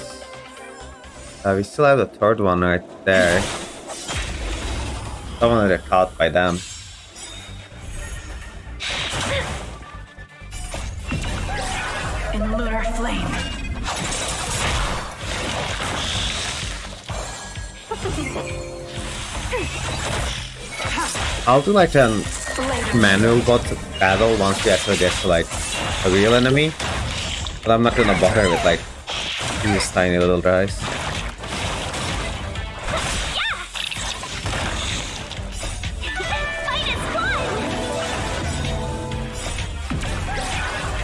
We still have the third one right there. I want to get caught by them. In lunar flame. I'll do like a manual bot battle once we actually get to like a real enemy. But I'm not gonna bother with like these tiny little guys.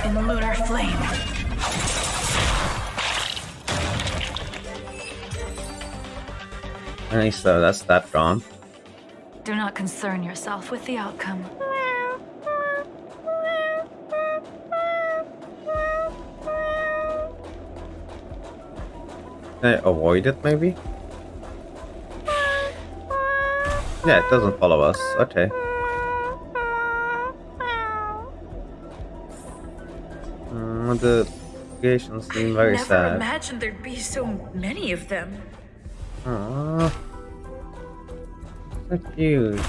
In the lunar flame. Nice, so that's that gone. Do not concern yourself with the outcome. Can I avoid it maybe? Yeah, it doesn't follow us. Okay. The creations seem very Never sad. imagined there'd be so many of them. Aww. So cute.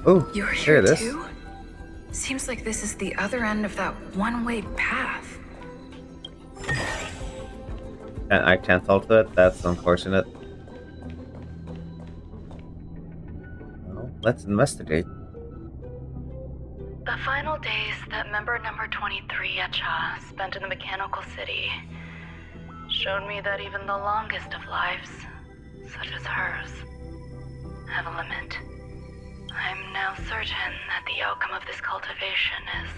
Oh, You're here here it is. too? Seems like this is the other end of that one-way path. And I can't alter it. That's unfortunate. Well, let's investigate. The final days that member number 23 Echa spent in the mechanical city showed me that even the longest of lives, such as hers, have a limit. I'm now certain that the outcome of this cultivation is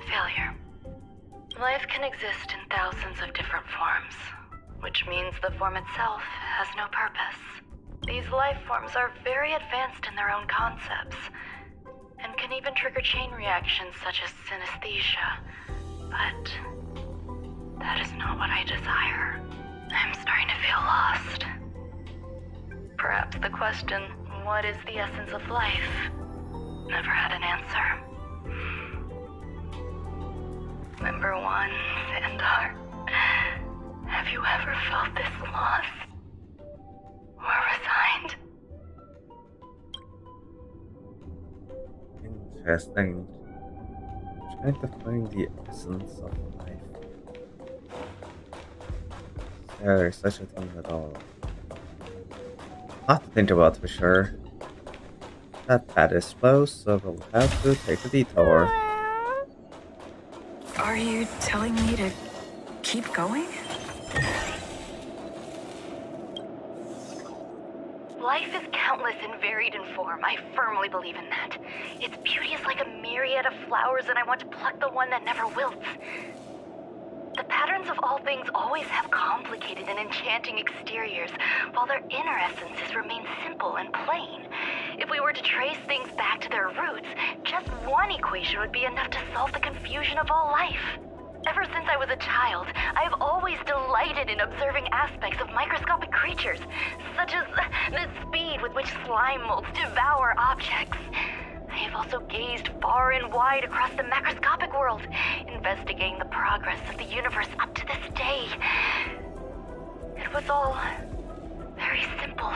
failure. Life can exist in thousands of different forms, which means the form itself has no purpose. These life forms are very advanced in their own concepts, and can even trigger chain reactions such as synesthesia. But that is not what I desire. I'm starting to feel lost. Perhaps the question, what is the essence of life, never had an answer. Member 1, Sandar, have you ever felt this lost? Or resigned? Interesting. Trying to find the essence of life. Is there such a thing at all? Lot to think about for sure. That path is closed, so we'll have to take a detour. Are you telling me to keep going? Life is countless and varied in form. I firmly believe in that. Its beauty is like a myriad of flowers, and I want to pluck the one that never wilts. The patterns of all things always have complicated and enchanting exteriors, while their inner essences remain simple and plain. If we were to trace things back to their roots, just one equation would be enough to solve the confusion of all life. Ever since I was a child, I have always delighted in observing aspects of microscopic creatures, such as the speed with which slime molds devour objects. I have also gazed far and wide across the macroscopic world, investigating the progress of the universe up to this day. It was all very simple.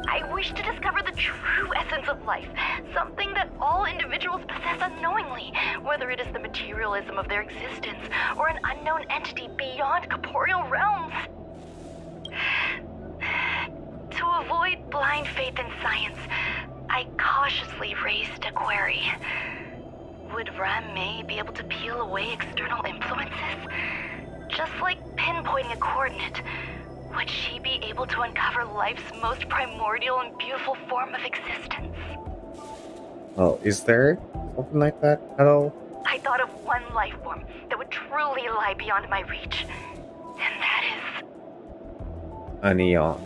I wish to discover the true essence of life, something that all individuals possess unknowingly, whether it is the materialism of their existence or an unknown entity beyond corporeal realms. To avoid blind faith in science, I cautiously raised a query. Would Ruan Mei be able to peel away external influences? Just like pinpointing a coordinate, would she be able to uncover life's most primordial and beautiful form of existence? Well, is there something like that at all? I thought of one life form that would truly lie beyond my reach, and that is... A neon.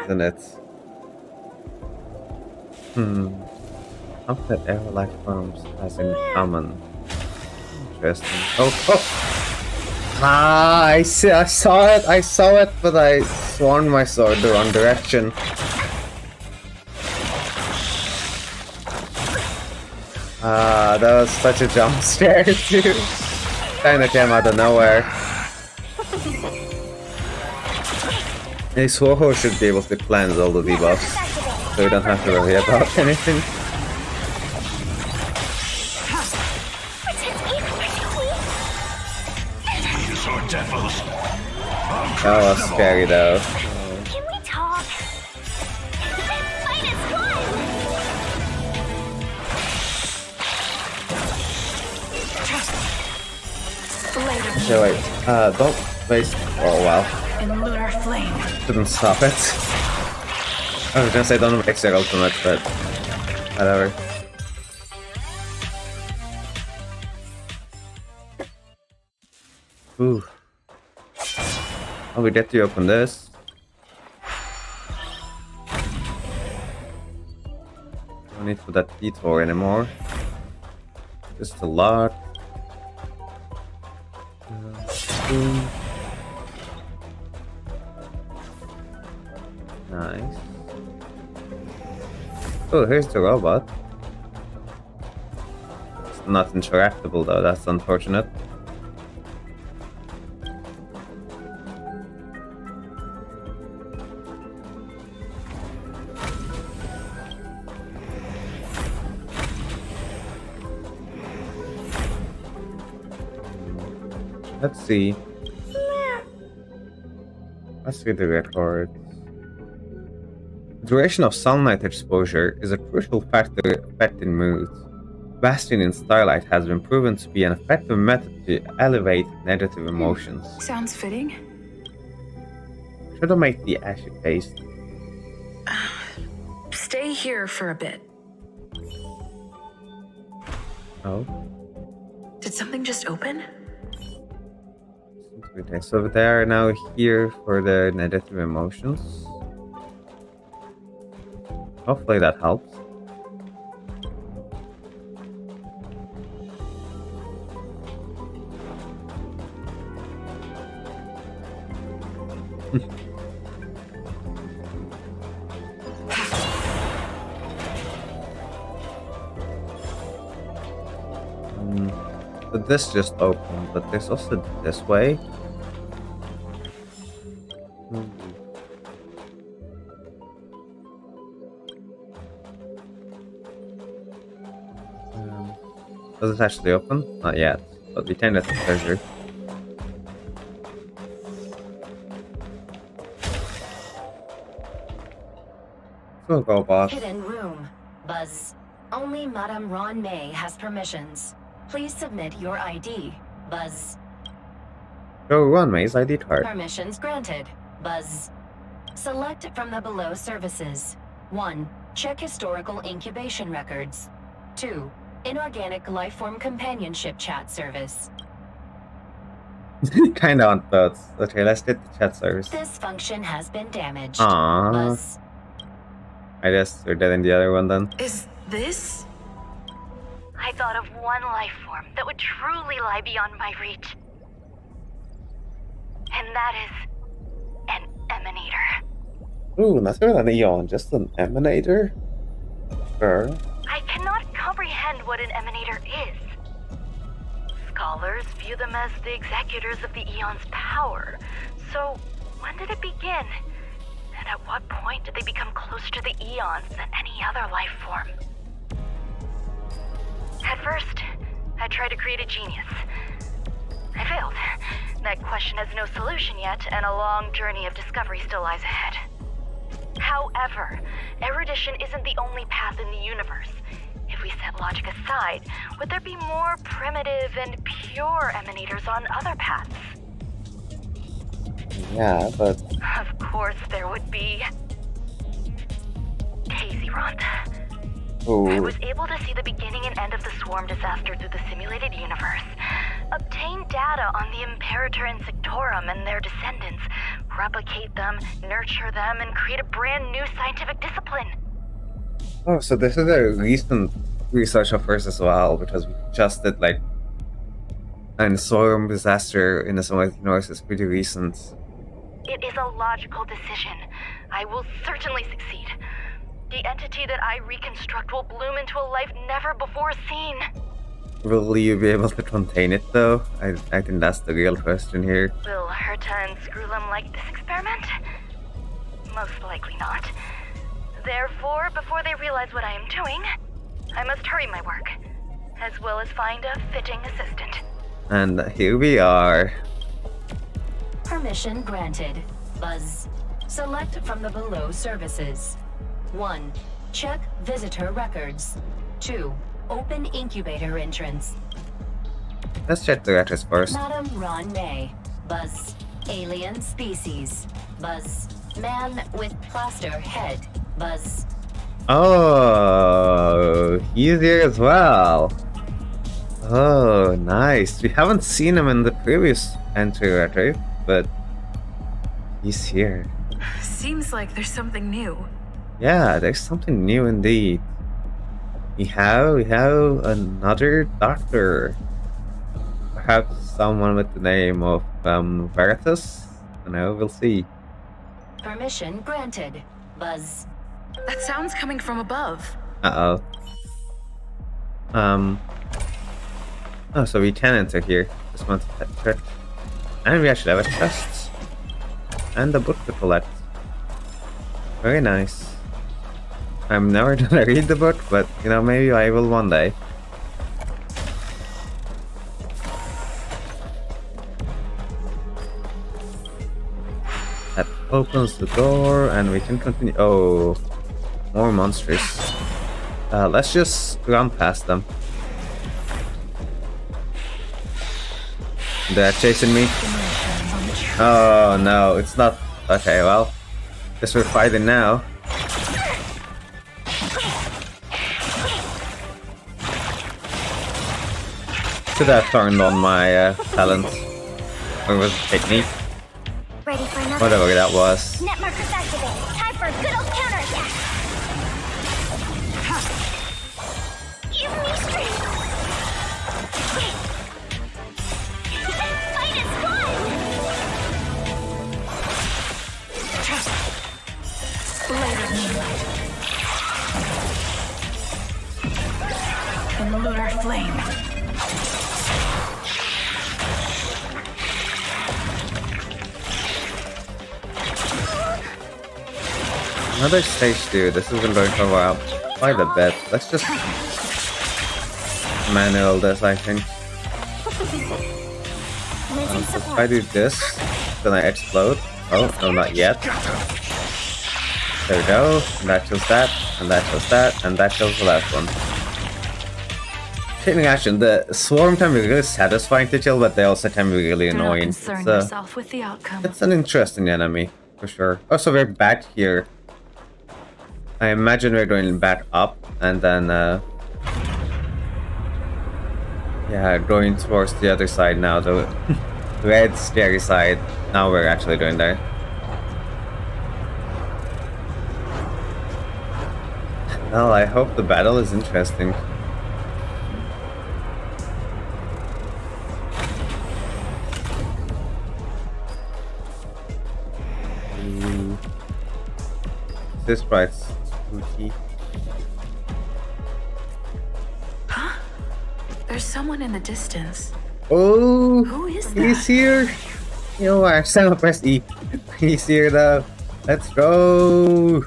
Isn't it? Something that every life forms has in common. Interesting. Oh! I saw it, but I swung my sword the wrong direction. That was such a jump scare too. Kinda came out of nowhere. A Swoho should be able to cleanse all the debuffs, so you don't have to worry about anything. That was scary though. Can we talk? Fight is Later. Okay, wait. Don't waste. Oh wow. In lunar flame. Couldn't stop it. I was gonna say don't waste your ultimate, but whatever. Ooh. Oh, we get to open this. Don't need for that detour anymore. Just a lot. Nice. Oh, here's the robot. It's not interactable though, that's unfortunate. Let's see. Let's see the record. The duration of sunlight exposure is a crucial factor affecting mood. Basking in starlight has been proven to be an effective method to elevate negative emotions. Sounds fitting. Should I make the ashy paste? Stay here for a bit. Oh. Did something just open? Okay, so they are now here for the negative emotions. Hopefully that helps. So this just opened, but there's also this way. Does it actually open? Not yet, but we turn it to treasure. We'll go boss. Hidden room. Buzz. Only Madame Ruan Mei has permissions. Please submit your ID. Buzz. Show Ruan Mei's ID card. Permissions granted. Buzz. Select from the below services. 1. Check historical incubation records. 2. Inorganic lifeform companionship chat service. Kinda on both. Okay, let's get the chat service. This function has been damaged. Aww. Buzz. I guess we're dead in the other one then. Is this? I thought of one life form that would truly lie beyond my reach. And that is an emanator. Ooh, not even an Eon, just an emanator? Sure. I cannot comprehend what an emanator is. Scholars view them as the executors of the Eon's power. So, when did it begin? And at what point did they become closer to the Eons than any other life form? At first, I tried to create a genius. I failed. That question has no solution yet, and a long journey of discovery still lies ahead. However, erudition isn't the only path in the universe. If we set logic aside, would there be more primitive and pure emanators on other paths? Yeah, but... Of course there would be. Daisy Ronda. Ooh. I was able to see the beginning and end of the swarm disaster through the simulated universe, obtain data on the Imperator and Sectorum and their descendants, replicate them, nurture them, and create a brand new scientific discipline. Oh, so this is a recent research of hers as well, because we just did like a swarm disaster in the simulated universe is pretty recent. It is a logical decision. I will certainly succeed. The entity that I reconstruct will bloom into a life never before seen. Will you be able to contain it though? I think that's the real question here. Will Herta and Screwlum like this experiment? Most likely not. Therefore, before they realize what I am doing, I must hurry my work, as well as find a fitting assistant. And here we are. Permission granted. Buzz. Select from the below services. 1. Check visitor records. 2. Open incubator entrance. Let's check the records first. Madame Ruan Mei. Buzz. Alien species. Buzz. Man with plaster head. Buzz. Oh, he's here as well. Oh, nice. We haven't seen him in the previous entry record, but he's here. Seems like there's something new. Yeah, there's something new indeed. We have another doctor. Perhaps someone with the name of Veritas? I know, we'll see. Permission granted. Buzz. That sound's coming from above. Uh-oh. Oh, so we can enter here. Just want to check. And we actually have a chest. And a book to collect. Very nice. I'm never gonna read the book, but you know, maybe I will one day. That opens the door and we can continue. Oh, more monsters. Let's just run past them. They're chasing me. Oh no, it's not. Okay, well, guess we're fighting now. Should have turned on my talent. Or was it technique? Ready for another? Whatever that was. Net markers activated. Time for a good old counterattack. Give me strength. Fight is fun. Blade of moonlight. And the lunar flame. Another stage 2. This has been going for a while. Quite a bit. Let's just manual this, I think. Let's try to do this. Then I explode. Oh, no, not yet. There we go. And that kills that. And that kills that. And that kills the last one. Taking action. The swarm can be really satisfying to kill, but they also can be really annoying. Concern yourself with the outcome. It's an interesting enemy, for sure. Oh, so we're back here. I imagine we're going back up, and then, yeah, going towards the other side now, the red, scary side. Now we're actually going there. Well, I hope the battle is interesting. This price. Huh? There's someone in the distance. Oh, who is that? He's here. You know what? I'm press E. He's here though. Let's go.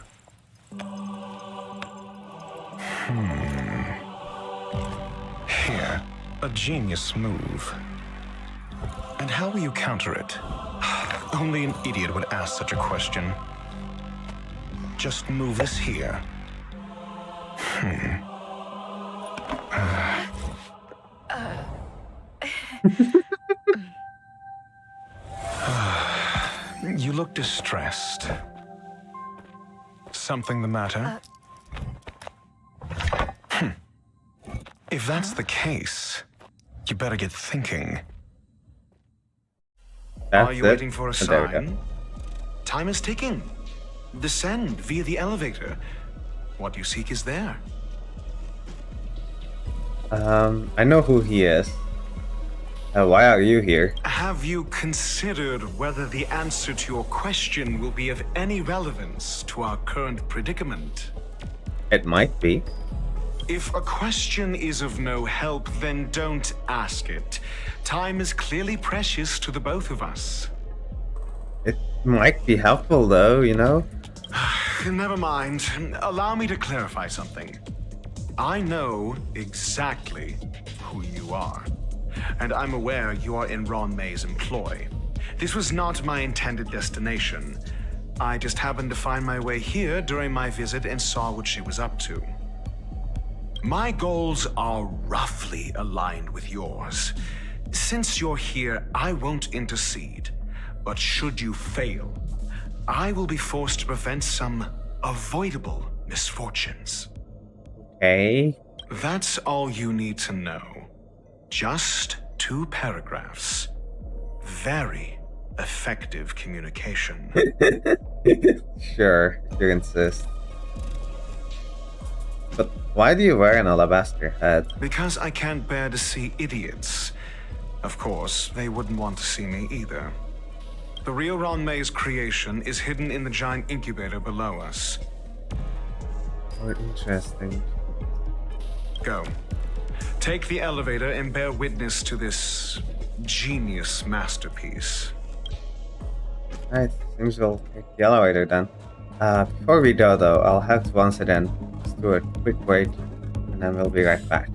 Here, a genius move. And how will you counter it? Only an idiot would ask such a question. Just move this here. You look distressed. Something the matter? If that's the case, you better get thinking. That's Are you it. waiting for a Oh, there we go. sign? Time is ticking. Descend via the elevator. What you seek is there. I know who he is. Why are you here? Have you considered whether the answer to your question will be of any relevance to our current predicament? It might be. If a question is of no help, then don't ask it. Time is clearly precious to the both of us. It might be helpful though, you know? Never mind. Allow me to clarify something. I know exactly who you are, and I'm aware you are in Ruan Mei's employ. This was not my intended destination. I just happened to find my way here during my visit and saw what she was up to. My goals are roughly aligned with yours. Since you're here, I won't intercede. But should you fail, I will be forced to prevent some avoidable misfortunes. Okay. That's all you need to know. Just 2 paragraphs. Very effective communication. Sure, if you insist. But why do you wear an alabaster head? Because I can't bear to see idiots. Of course, they wouldn't want to see me either. The real Ruan Mei's creation is hidden in the giant incubator below us. Oh, interesting. Go. Take the elevator and bear witness to this genius masterpiece. Alright, seems we'll take the elevator then. Before we go though, I'll have to once again just do a quick break and then we'll be right back.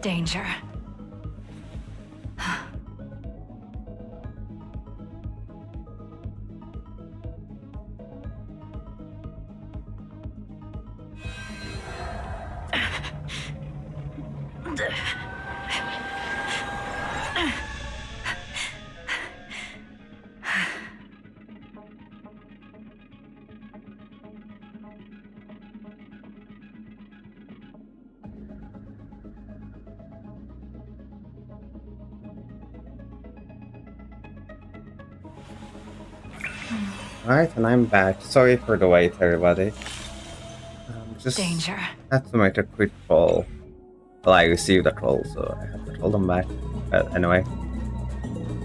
Danger. Alright, and I'm back. Sorry for the wait, everybody. Just Danger. had to make a quick call. Well, I received a call, so I have to call them back. Anyway.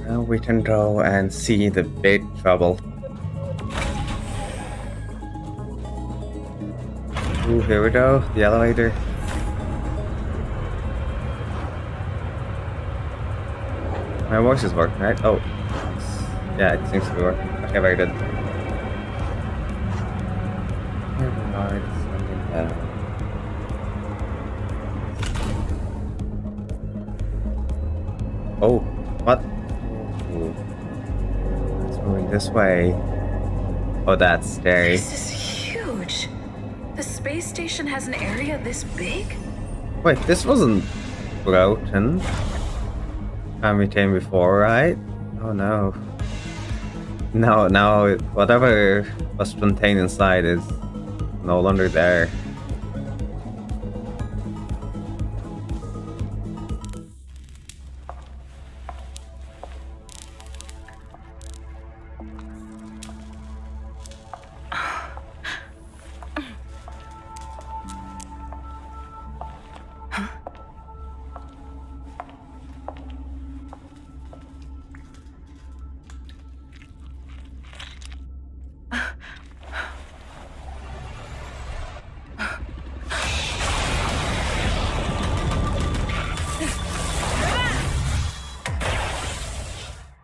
Now we can go and see the big trouble. Ooh, here we go. The elevator. My voice is working, right? Oh. Yeah, it seems to be working. Okay, very good. Here we are, descending down. Oh, what? Ooh. It's moving this way. Oh, that's scary. This is huge. The space station has an area this big? Wait, this wasn't broken when we came before, right? Oh no. No, now whatever was contained inside is no longer there.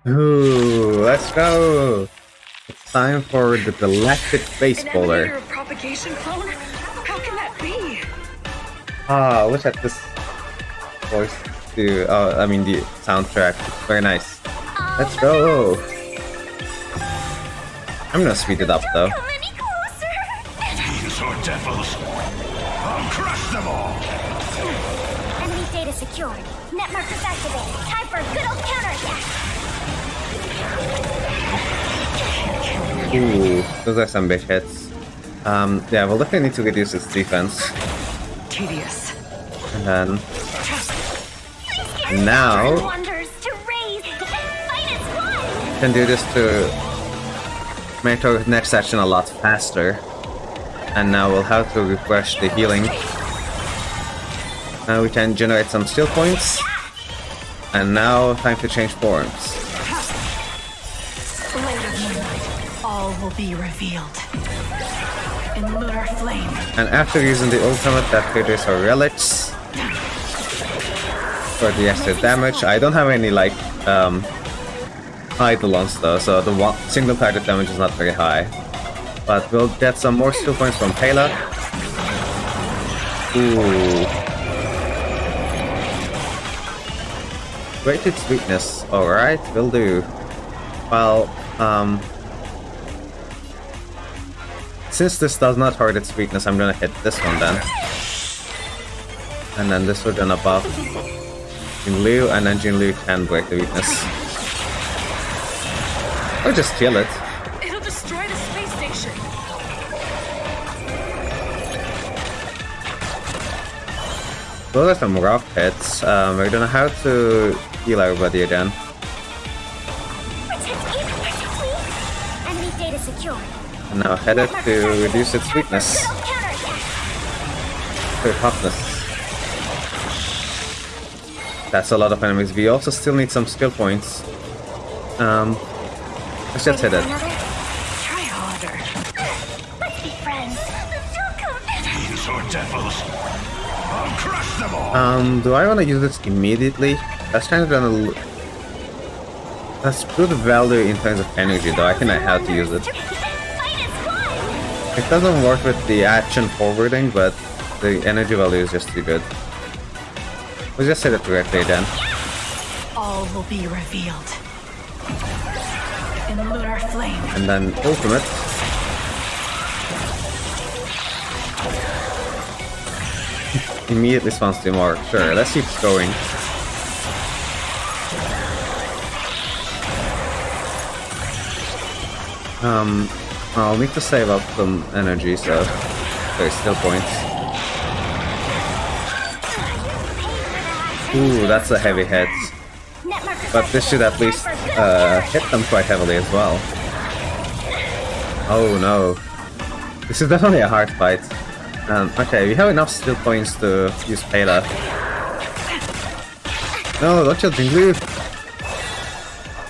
Ooh, let's go! It's time for the galactic base An bowler. emanator of propagation clone? How can that be? Ah, I wish I had this voice to. I mean the soundtrack. Very nice. Let's go! I'm gonna speed it up though. These are devils. I'll crush them all. Enemy data secured. Net markers activated. Time for a good old counterattack. Ooh, those are some big hits. Yeah, we'll definitely need to reduce its defense. Tedious. And then... now... Wonders to raise and fight as one. can do this to make our next session a lot faster. And now we'll have to refresh the healing. Now we can generate some skill points. And now time to change forms. All will be revealed. In lunar flame. And after using the ultimate, that triggers our relics for the extra damage. I don't have any like eidolons though, so the single target damage is not very high. But we'll get some more skill points from Pela. Ooh. Rated sweetness. Alright, will do. Well, since this does not hurt its weakness, I'm gonna hit this one then. And then this will gonna buff Jinliu, and then Jinliu can break the weakness. Or just kill it. It'll destroy the space station. Those are some rough hits. We're gonna have to heal everybody again. Enemy data secured. And now headed to reduce its weakness. To toughness. That's a lot of enemies. We also still need some skill points. Let's just hit it. Try harder. Let's be friends. These are devils. I'll crush them all. Do I want to use this immediately? That's kind of gonna... that's good value in terms of energy though. I think I have to use it. It doesn't work with the action forwarding, but the energy value is just too good. We'll just hit it directly then. All will be revealed. In lunar flame. And then ultimate. Immediately spawns 2 more. Sure, let's keep going. I'll need to save up some energy, so there's still points. Ooh, that's a heavy hit. But this should at least hit them quite heavily as well. Oh no. This is definitely a hard fight. Okay, we have enough skill points to use Pela. No, don't you think leave?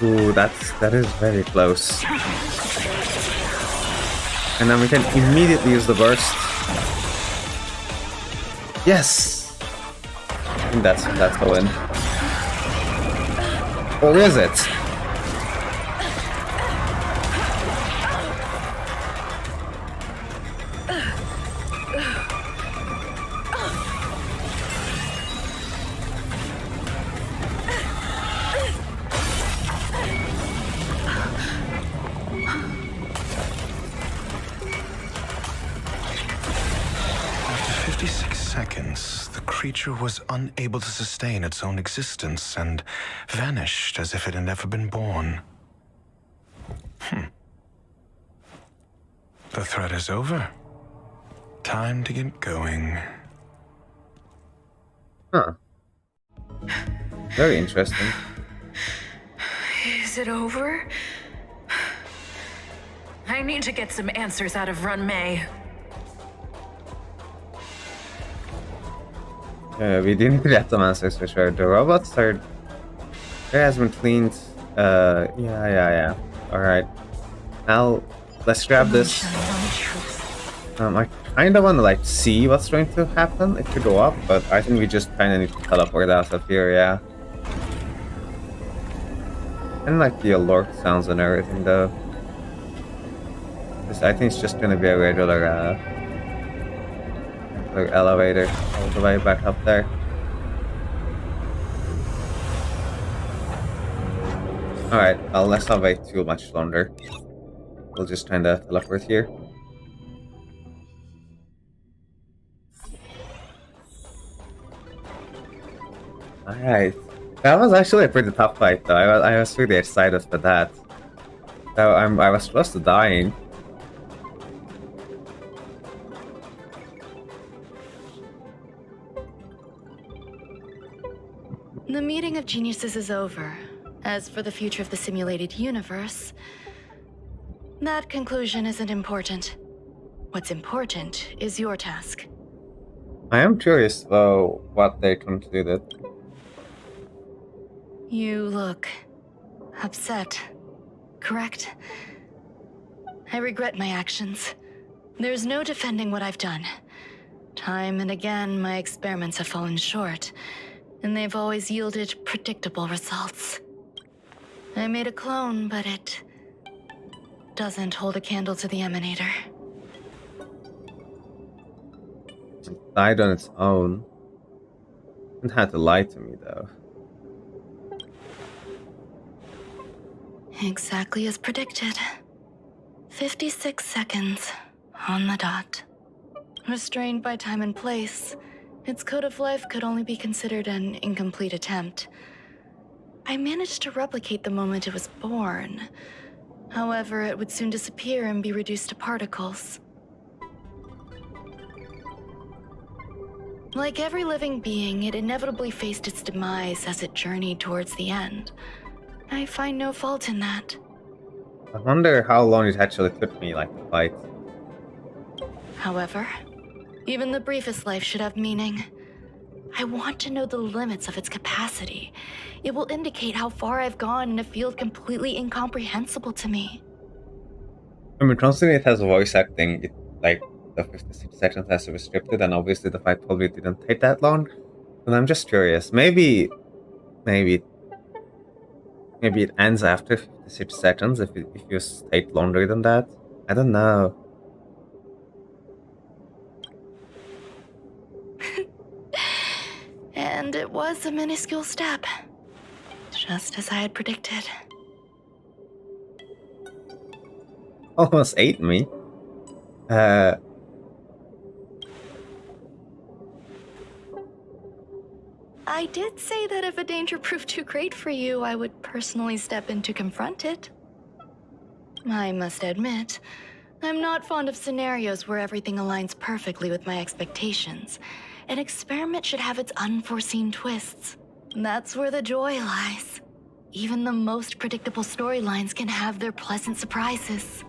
Ooh, that is very close. And then we can immediately use the burst. Yes! I think that's the win. Or is it? The creature was unable to sustain its own existence and vanished as if it had never been born. The threat is over. Time to get going. Huh. Very interesting. Is it over? I need to get some answers out of Ruan Mei. We do need to get some answers for sure. The robots are... There has been cleaned. Yeah. Alright. Now, let's grab this. I kind of want to like see what's going to happen if we go up, but I think we just kind of need to teleport out of here, yeah. And like the alert sounds and everything though. I think it's just going to be a regular elevator all the way back up there. Alright, let's not wait too much longer. We'll just kind of teleport here. Alright. That was actually a pretty tough fight though. I was really excited for that. So I was close to dying. The meeting of geniuses is over. As for the future of the simulated universe, that conclusion isn't important. What's important is your task. I am curious though what they concluded. You look upset, correct? I regret my actions. There's no defending what I've done. Time and again, my experiments have fallen short, and they've always yielded predictable results. I made a clone, but it doesn't hold a candle to the emanator. It died on its own. It had to lie to me though. Exactly as predicted. 56 seconds on the dot. Restrained by time and place, its code of life could only be considered an incomplete attempt. I managed to replicate the moment it was born. However, it would soon disappear and be reduced to particles. Like every living being, it inevitably faced its demise as it journeyed towards the end. I find no fault in that. I wonder how long it actually took me like to fight. However, even the briefest life should have meaning. I want to know the limits of its capacity. It will indicate how far I've gone in a field completely incomprehensible to me. I mean, considering it has voice acting, it, like, the 56 seconds has to be scripted, and obviously the fight probably didn't take that long. And I'm just curious. Maybe it ends after 56 seconds if you take longer than that. I don't know. And it was a minuscule step, just as I had predicted. Almost ate me. I did say that if a danger proved too great for you, I would personally step in to confront it. I must admit, I'm not fond of scenarios where everything aligns perfectly with my expectations. An experiment should have its unforeseen twists. That's where the joy lies. Even the most predictable storylines can have their pleasant surprises.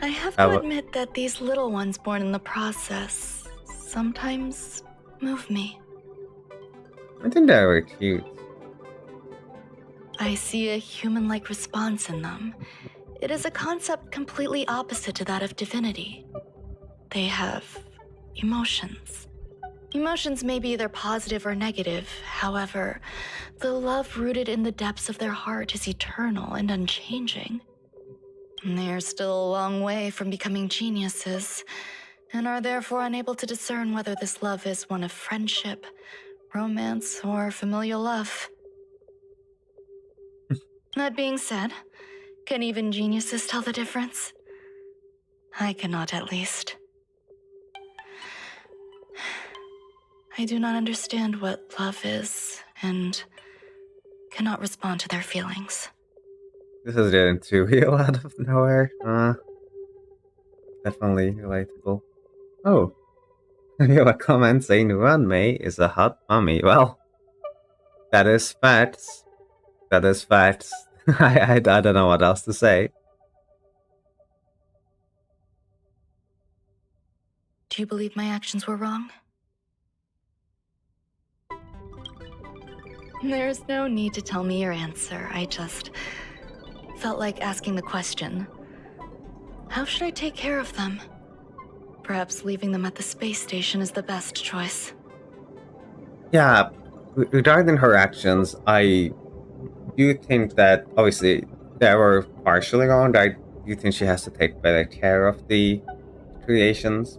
I have to admit that these little ones born in the process sometimes move me. I think they're very cute. I see a human-like response in them. It is a concept completely opposite to that of divinity. They have emotions. Emotions may be either positive or negative. However, the love rooted in the depths of their heart is eternal and unchanging. They are still a long way from becoming geniuses, and are therefore unable to discern whether this love is one of friendship, romance, or familial love. That being said, can even geniuses tell the difference? I cannot, at least. I do not understand what love is, and cannot respond to their feelings. This is getting too real out of nowhere. Definitely relatable. Oh, we have a comment saying Ruan Mei is a hot mommy. Well, that is facts. That is facts. I don't know what else to say. Do you believe my actions were wrong? There's no need to tell me your answer. I just felt like asking the question. How should I take care of them? Perhaps leaving them at the space station is the best choice. Yeah, regarding her actions, I do think that obviously they were partially wrong. I do think she has to take better care of the creations,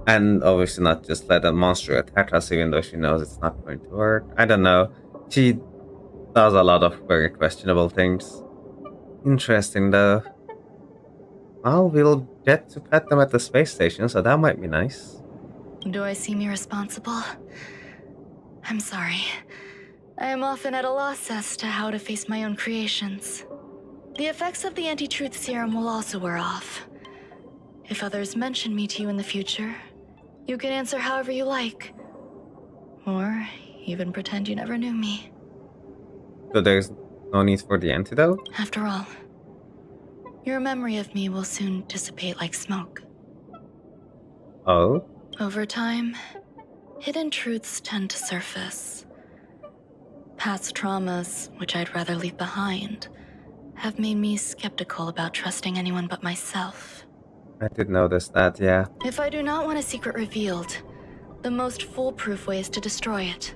and obviously not just let a monster attack us even though she knows it's not going to work. I don't know. She does a lot of very questionable things. Interesting though. Well, we'll get to pet them at the space station, so that might be nice. Do I seem irresponsible? I'm sorry. I am often at a loss as to how to face my own creations. The effects of the anti-truth serum will also wear off. If others mention me to you in the future, you can answer however you like. Or even pretend you never knew me. So there's no need for the antidote? After all, your memory of me will soon dissipate like smoke. Oh? Over time, hidden truths tend to surface. Past traumas, which I'd rather leave behind, have made me skeptical about trusting anyone but myself. I did notice that, yeah. If I do not want a secret revealed, the most foolproof way is to destroy it.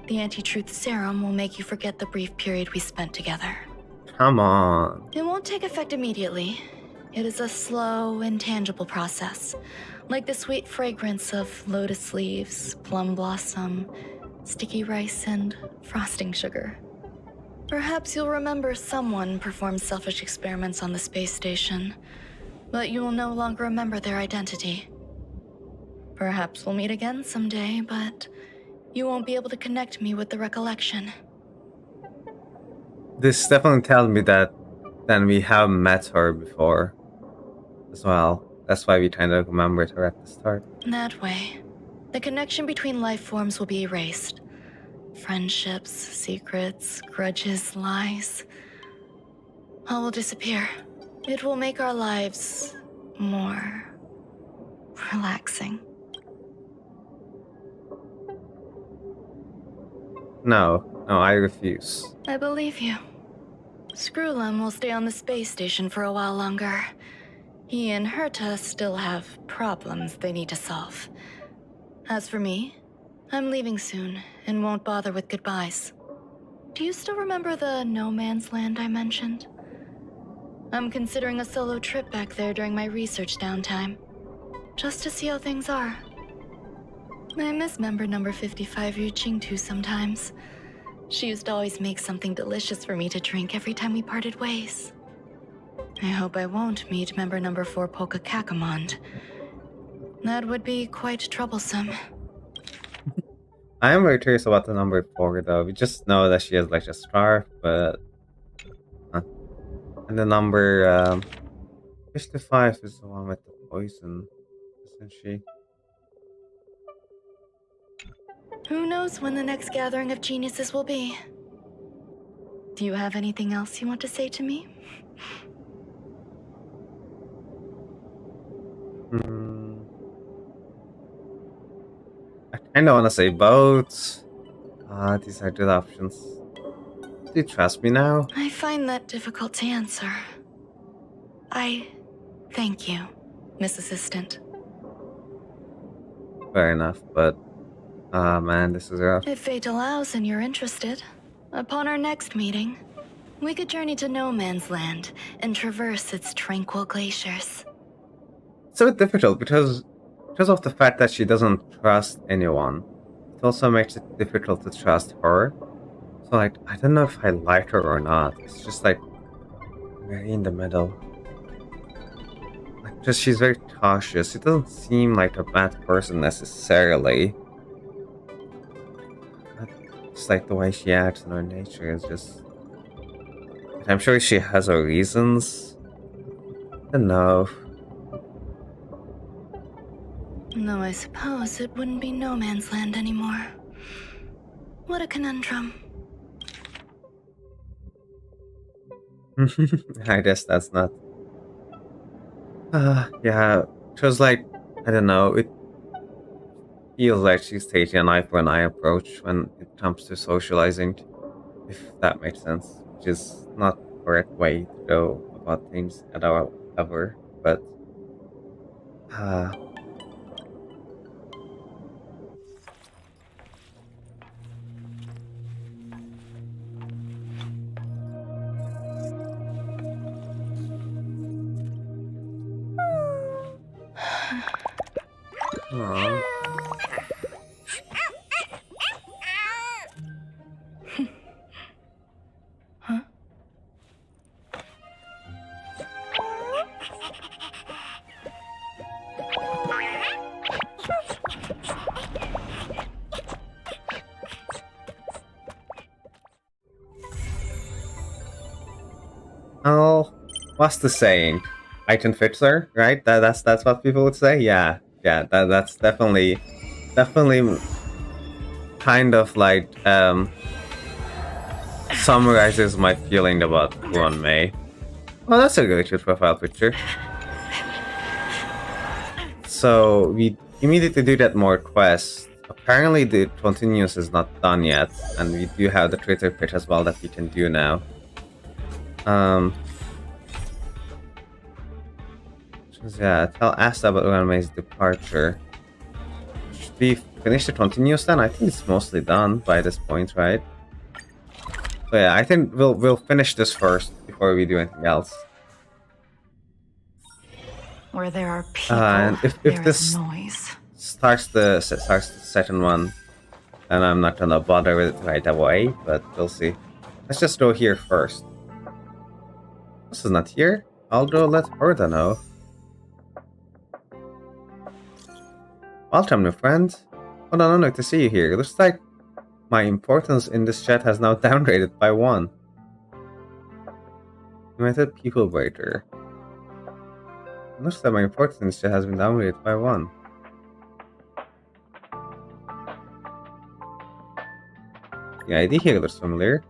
The anti-truth serum will make you forget the brief period we spent together. Come on. It won't take effect immediately. It is a slow, intangible process, like the sweet fragrance of lotus leaves, plum blossom, sticky rice, and frosting sugar. Perhaps you'll remember someone performed selfish experiments on the space station, but you will no longer remember their identity. Perhaps we'll meet again someday, but you won't be able to connect me with the recollection. This definitely tells me that then we have met her before as well. That's why we kind of remembered her at the start. That way, the connection between life forms will be erased. Friendships, secrets, grudges, lies, all will disappear. It will make our lives more relaxing. No, I refuse. I believe you. Screwlum will stay on the space station for a while longer. He and Herta still have problems they need to solve. As for me, I'm leaving soon and won't bother with goodbyes. Do you still remember the no man's land I mentioned? I'm considering a solo trip back there during my research downtime, just to see how things are. I miss member number 55 Yu Qingtu sometimes. She used to always make something delicious for me to drink every time we parted ways. I hope I won't meet member number 4 Polka Kakamond. That would be quite troublesome. I am very curious about the number 4 though. We just know that she has like a scarf, but... And the number 55 is the one with the poison, isn't she? Who knows when the next gathering of geniuses will be? Do you have anything else you want to say to me? Hmm. I kind of want to say both. These are good options. Do you trust me now? I find that difficult to answer. I thank you, Miss Assistant. Fair enough, but man, this is rough. If fate allows and you're interested, upon our next meeting, we could journey to No Man's Land and traverse its tranquil glaciers. It's a bit difficult because of the fact that she doesn't trust anyone. It also makes it difficult to trust her. So like, I don't know if I like her or not. It's just like very in the middle. Like, just she's very cautious. It doesn't seem like a bad person necessarily. But it's like the way she acts and her nature is just. I'm sure she has her reasons. I don't know. Though I suppose it wouldn't be No Man's Land anymore. What a conundrum. I guess that's not. Yeah, it was like, I don't know, it feels like she's taking an eye for an eye approach when it comes to socializing, if that makes sense, which is not the correct way to go about things at all, ever, but. Aww. Huh? Oh, what's the saying? I can fix her, right? That's what people would say. Yeah, that's definitely kind of like summarizes my feeling about Ruan Mei. Well, that's a really cute profile picture. So we immediately do that more quest. Apparently the continuous is not done yet, and we do have the traitor pitch as well that we can do now. Yeah, tell Asta about Ruan Mei's departure. Should we finish the continuous then? I think it's mostly done by this point, right? So yeah, I think we'll finish this first before we do anything else. Where there are people, And if this noise. starts the second one, then I'm not gonna bother with it right away, but we'll see. Let's just go here first. This is not here. I'll go let Herta know. Welcome, new friend. What an honor to see you here. Looks like my importance in this chat has now downgraded by 1. Limited people breaker. Looks like my importance in this chat has been downgraded by 1. The ID here looks familiar.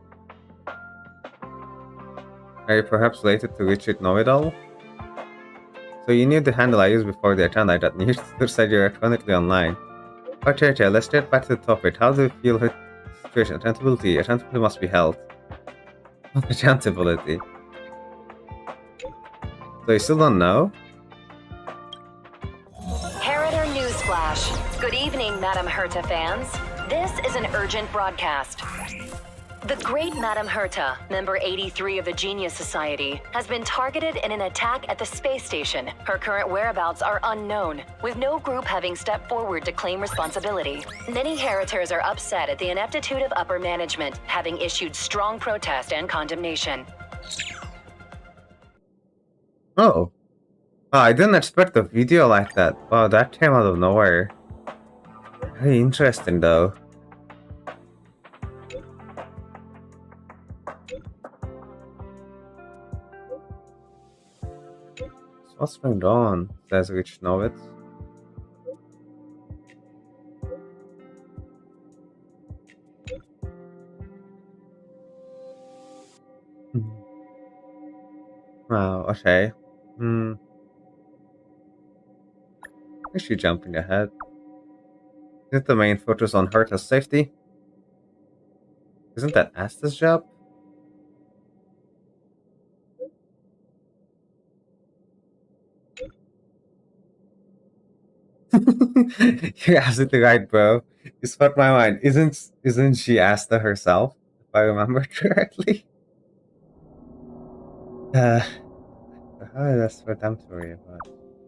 Are you perhaps related to Richard Know-It-All? So you knew the handle I used before the account I got news to said you're chronically online. Okay, let's get back to the topic. How do you feel her situation? Accountability. Accountability must be held. Accountability. So you still don't know? Herta Newsflash. Good evening, Madam Herta fans. This is an urgent broadcast. The great Madam Herta, member 83 of the Genius Society, has been targeted in an attack at the space station. Her current whereabouts are unknown, with no group having stepped forward to claim responsibility. Many Heritors are upset at the ineptitude of upper management, having issued strong protest and condemnation. Oh. I didn't expect a video like that. Wow, that came out of nowhere. Very interesting though. What's going on? Says Rich Novitz. Wow, okay. Is she jumping ahead? Isn't the main focus on Herta's safety? Isn't that Asta's job? You're absolutely right, bro. You spot my mind. Isn't she Asta herself, if I remember correctly? That's for them to worry about.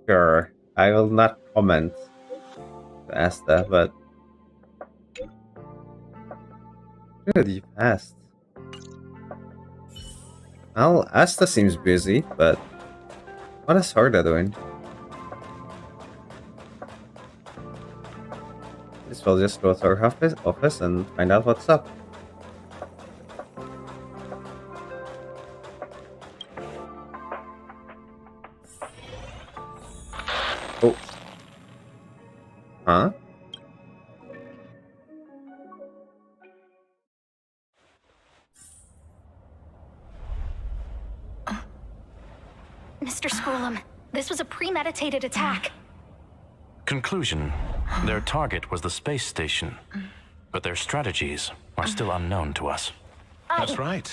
Sure, I will not comment to Asta, but good, you passed. Well, Asta seems busy, but what is Herta doing? Guess we'll just go to her office and find out what's up. Oh. Huh? Mr. Scrollum, this was a premeditated attack. Conclusion. Their target was the space station, but their strategies are still unknown to us. That's right.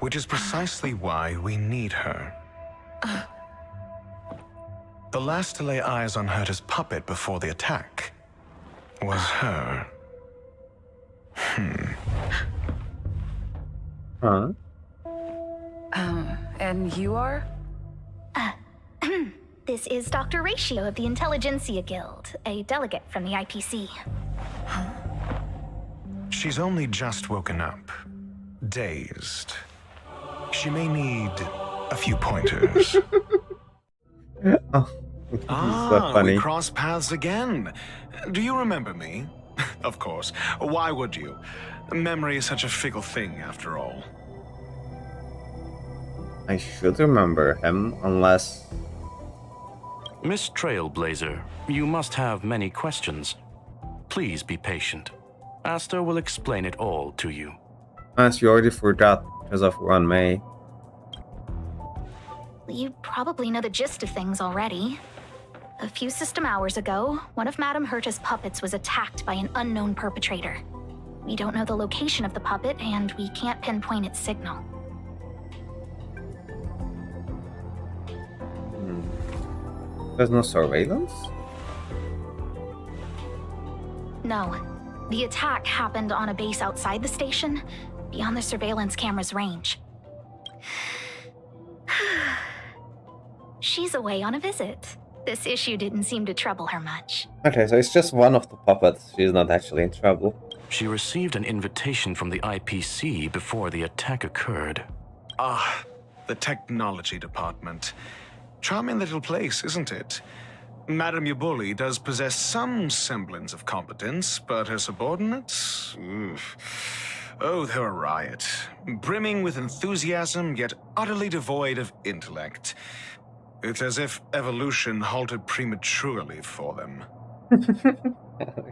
Which is precisely why we need her. The last to lay eyes on Herta's puppet before the attack was her. Huh? And you are? This is Dr. Ratio of the Intelligentsia Guild, a delegate from the IPC. She's only just woken up, dazed. She may need a few pointers. Oh, this is so funny. We cross paths again. Do you remember me? Of course. Why would you? Memory is such a fickle thing, after all. I should remember him, unless... Miss Trailblazer, you must have many questions. Please be patient. Asta will explain it all to you. As you already forgot because of Ruan Mei. You probably know the gist of things already. A few system hours ago, one of Madame Herta's puppets was attacked by an unknown perpetrator. We don't know the location of the puppet, and we can't pinpoint its signal. There's no surveillance? No. The attack happened on a base outside the station, beyond the surveillance camera's range. She's away on a visit. This issue didn't seem to trouble her much. Okay, so it's just one of the puppets. She's not actually in trouble. She received an invitation from the IPC before the attack occurred. Ah, the technology department. Charming little place, isn't it? Madame Yabuli does possess some semblance of competence, but her subordinates? Oof. Oh, they're a riot. Brimming with enthusiasm, yet utterly devoid of intellect. It's as if evolution halted prematurely for them.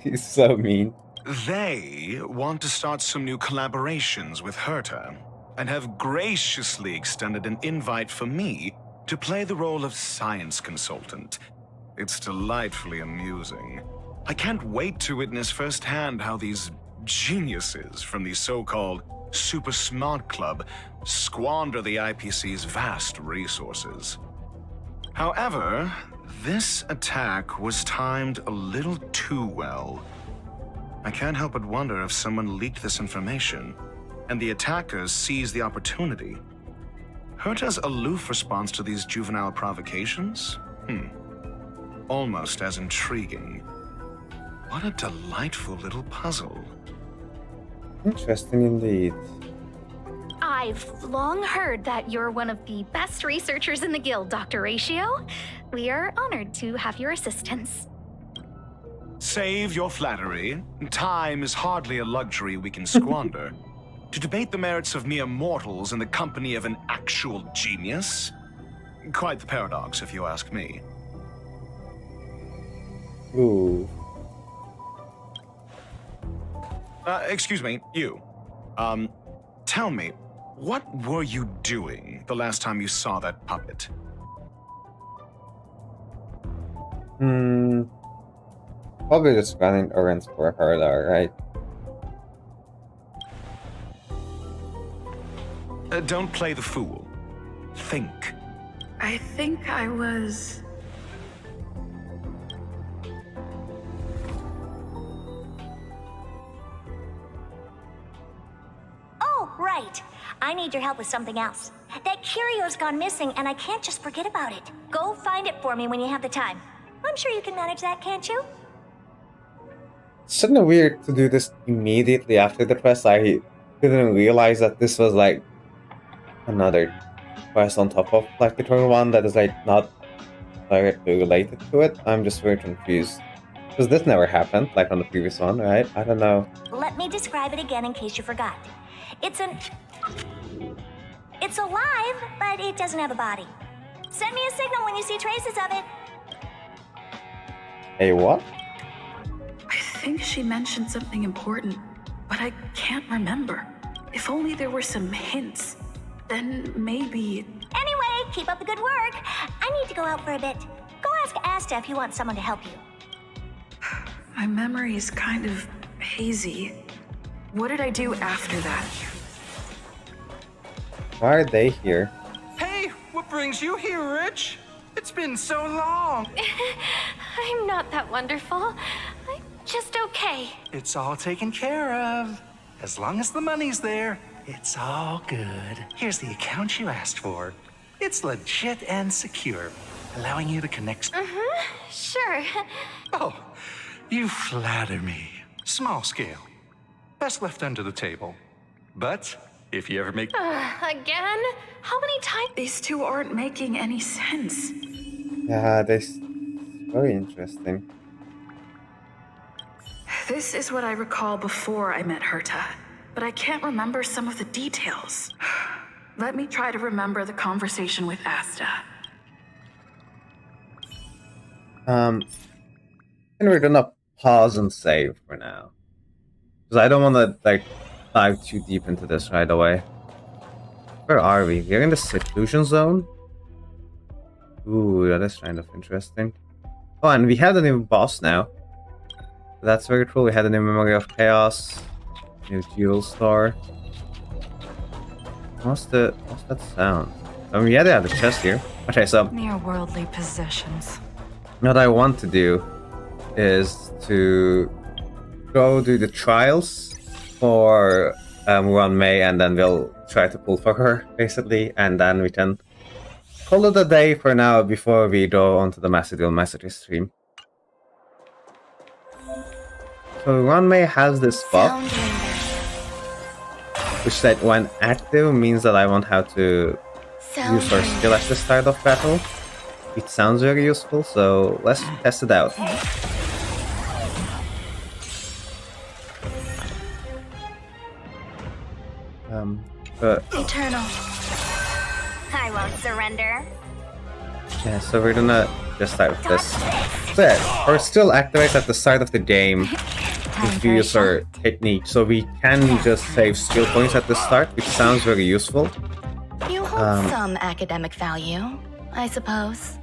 He's so mean. They want to start some new collaborations with Herta, and have graciously extended an invite for me to play the role of science consultant. It's delightfully amusing. I can't wait to witness firsthand how these geniuses from the so-called Super Smart Club squander the IPC's vast resources. However, this attack was timed a little too well. I can't help but wonder if someone leaked this information, and the attackers seized the opportunity. Herta's aloof response to these juvenile provocations? Almost as intriguing. What a delightful little puzzle. Interesting indeed. I've long heard that you're one of the best researchers in the guild, Dr. Ratio. We are honored to have your assistance. Save your flattery. Time is hardly a luxury we can squander. To debate the merits of mere mortals in the company of an actual genius? Quite the paradox, if you ask me. Ooh. Excuse me, you. Tell me, what were you doing the last time you saw that puppet? Probably just running errands for Herta, right? Don't play the fool. Think. I think I was... Oh, right. I need your help with something else. That curio's gone missing, and I can't just forget about it. Go find it for me when you have the time. I'm sure you can manage that, can't you? It's suddenly weird to do this immediately after the quest. I didn't realize that this was like another quest on top of like the current one that is like not directly related to it. I'm just very confused. Because this never happened, like on the previous one, right? I don't know. Let me describe it again in case you forgot. It's alive, but it doesn't have a body. Send me a signal when you see traces of it. Hey, what? I think she mentioned something important, but I can't remember. If only there were some hints, then maybe... Anyway, keep up the good work. I need to go out for a bit. Go ask Asta if you want someone to help you. My memory is kind of hazy. What did I do after that? Why are they here? Hey, what brings you here, Rich? It's been so long. I'm not that wonderful. I'm just okay. It's all taken care of. As long as the money's there, it's all good. Here's the account you asked for. It's legit and secure, allowing you to connect... Sure. Oh, you flatter me. Small scale. Best left under the table. But if you ever make... Again? How many times? These two aren't making any sense. Yeah, this very interesting. This is what I recall before I met Herta, but I can't remember some of the details. Let me try to remember the conversation with Asta. We're gonna pause and save for now. Because I don't want to, like, dive too deep into this right away. Where are we? We're in the seclusion zone? Ooh, that is kind of interesting. Oh, and we have a new boss now. That's very cool. We had a new Memory of Chaos. New Jewel Star. What's that sound? I mean, yeah, they have a chest here. Okay, so... Mere worldly possessions. What I want to do is to go do the trials for Ruan Mei, and then we'll try to pull for her, basically, and then we can call it a day for now before we go onto the Macedil Messages stream. So Ruan Mei has this buff, which that when active means that I won't have to use her skill at the start of battle. It sounds very useful, so let's test it out. Eternal. I won't surrender. Yeah, so we're gonna just start with this. So yeah, her skill activates at the start of the game if you use her technique, so we can just save skill points at the start, which sounds very useful. You hold some academic value, I suppose.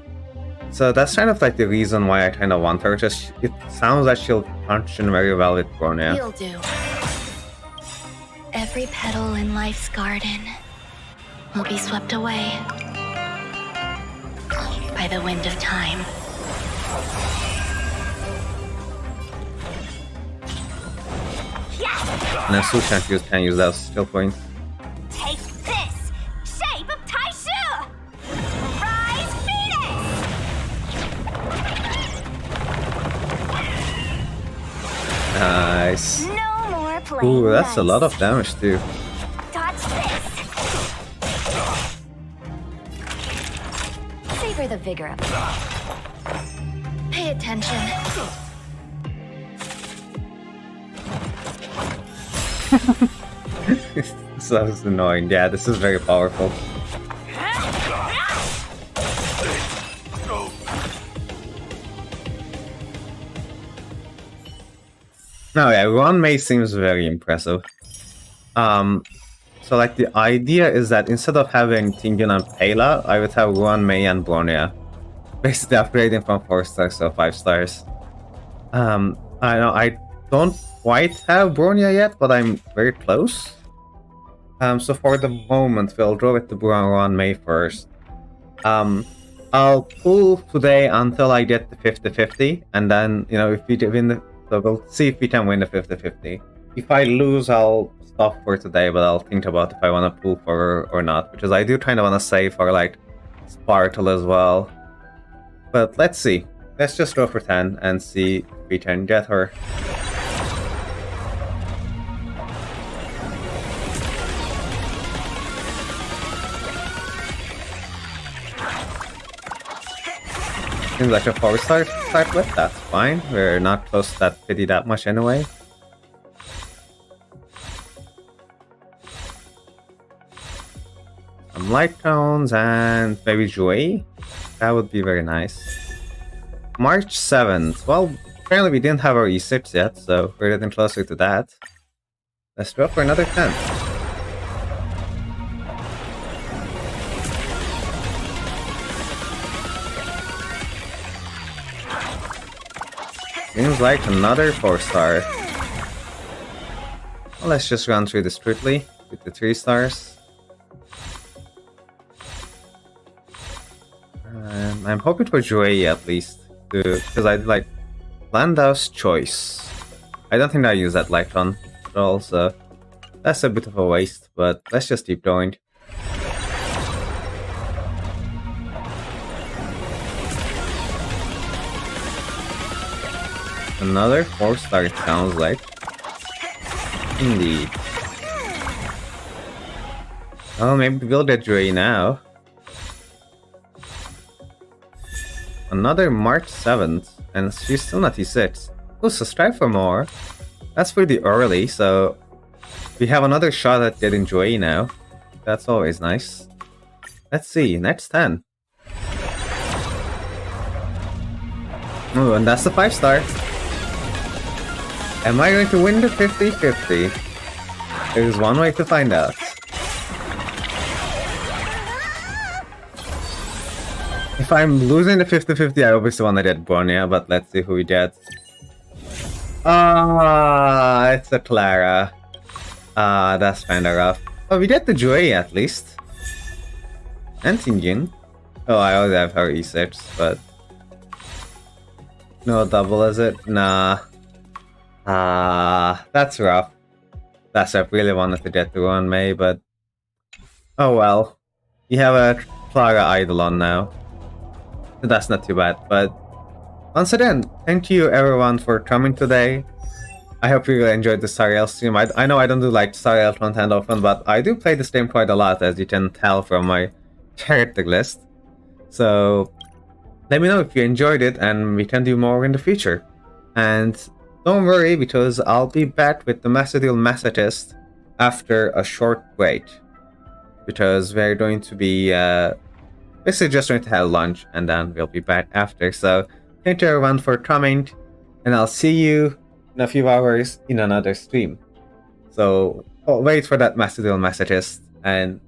So that's kind of like the reason why I kind of want her. Just it sounds like she'll function very well with Bronya. You'll do. Every petal in life's garden will be swept away by the wind of time. And then Sushan can use those skill points. Take this! Shape of Taishu! Rise, Phoenix! Nice. No more playing. Ooh, that's nice. a lot of damage too. Dodge this! Savor the vigor of it. Pay attention. This is annoying. Yeah, this is very powerful. No, yeah, Ruan Mei seems very impressive. So like the idea is that instead of having Tingyun and Pela, I would have Ruan Mei and Bronya. basically upgrading from 4 stars to 5 stars. I know I don't quite have Bronya yet, but I'm very close. So for the moment, we'll draw with the Ruan Mei first. I'll pull today until I get the 50-50, and then, you know, if we win the... So we'll see if we can win the 50-50. If I lose, I'll stop for today, but I'll think about if I want to pull for her or not, because I do kind of want to save for, like, Sparkle as well. But let's see. Let's just go for 10 and see if we can get her. Seems like a 4-star start with, that's fine. We're not close to that pity that much anyway. Some light tones and maybe Joy. That would be very nice. March 7th. Well, apparently we didn't have our E6 yet, so we're getting closer to that. Let's go for another 10. Seems like another 4-star. Well, let's just run through this quickly with the 3 stars. I'm hoping for Joy at least, because I'd like Landau's Choice. I don't think I use that Lytron at all, so that's a bit of a waste, but let's just keep going. Another 4-star, it sounds like. Indeed. Oh, maybe we'll get Joy now. Another March 7th, and she's still not E6. Oh, subscribe for more. That's pretty early, so we have another shot at getting Joy now. That's always nice. Let's see, next 10. Oh, and that's the 5-star. Am I going to win the 50-50? There's one way to find out. If I'm losing the 50-50, I obviously want to get Bronya, but let's see who we get. Ah, it's a Clara. Ah, that's kinda rough. Oh, we get the Joy at least. And Tingyun. Oh, I already have her E6, but... No double, is it? Nah. That's rough. I really wanted to get the Ruan Mei, but... Oh well. You have a Clara Eidolon now. That's not too bad, but... Once again, thank you everyone for coming today. I hope you enjoyed the Star Rail stream. I know I don't do like Star Rail content often, but I do play this game quite a lot, as you can tell from my character list. So... let me know if you enjoyed it, and we can do more in the future. And... don't worry, because I'll be back with the Macedil Masochist after a short break. Because we're going to be basically just going to have lunch, and then we'll be back after. So thank you everyone for coming, and I'll see you in a few hours in another stream. So wait for that Macedil Masochist, and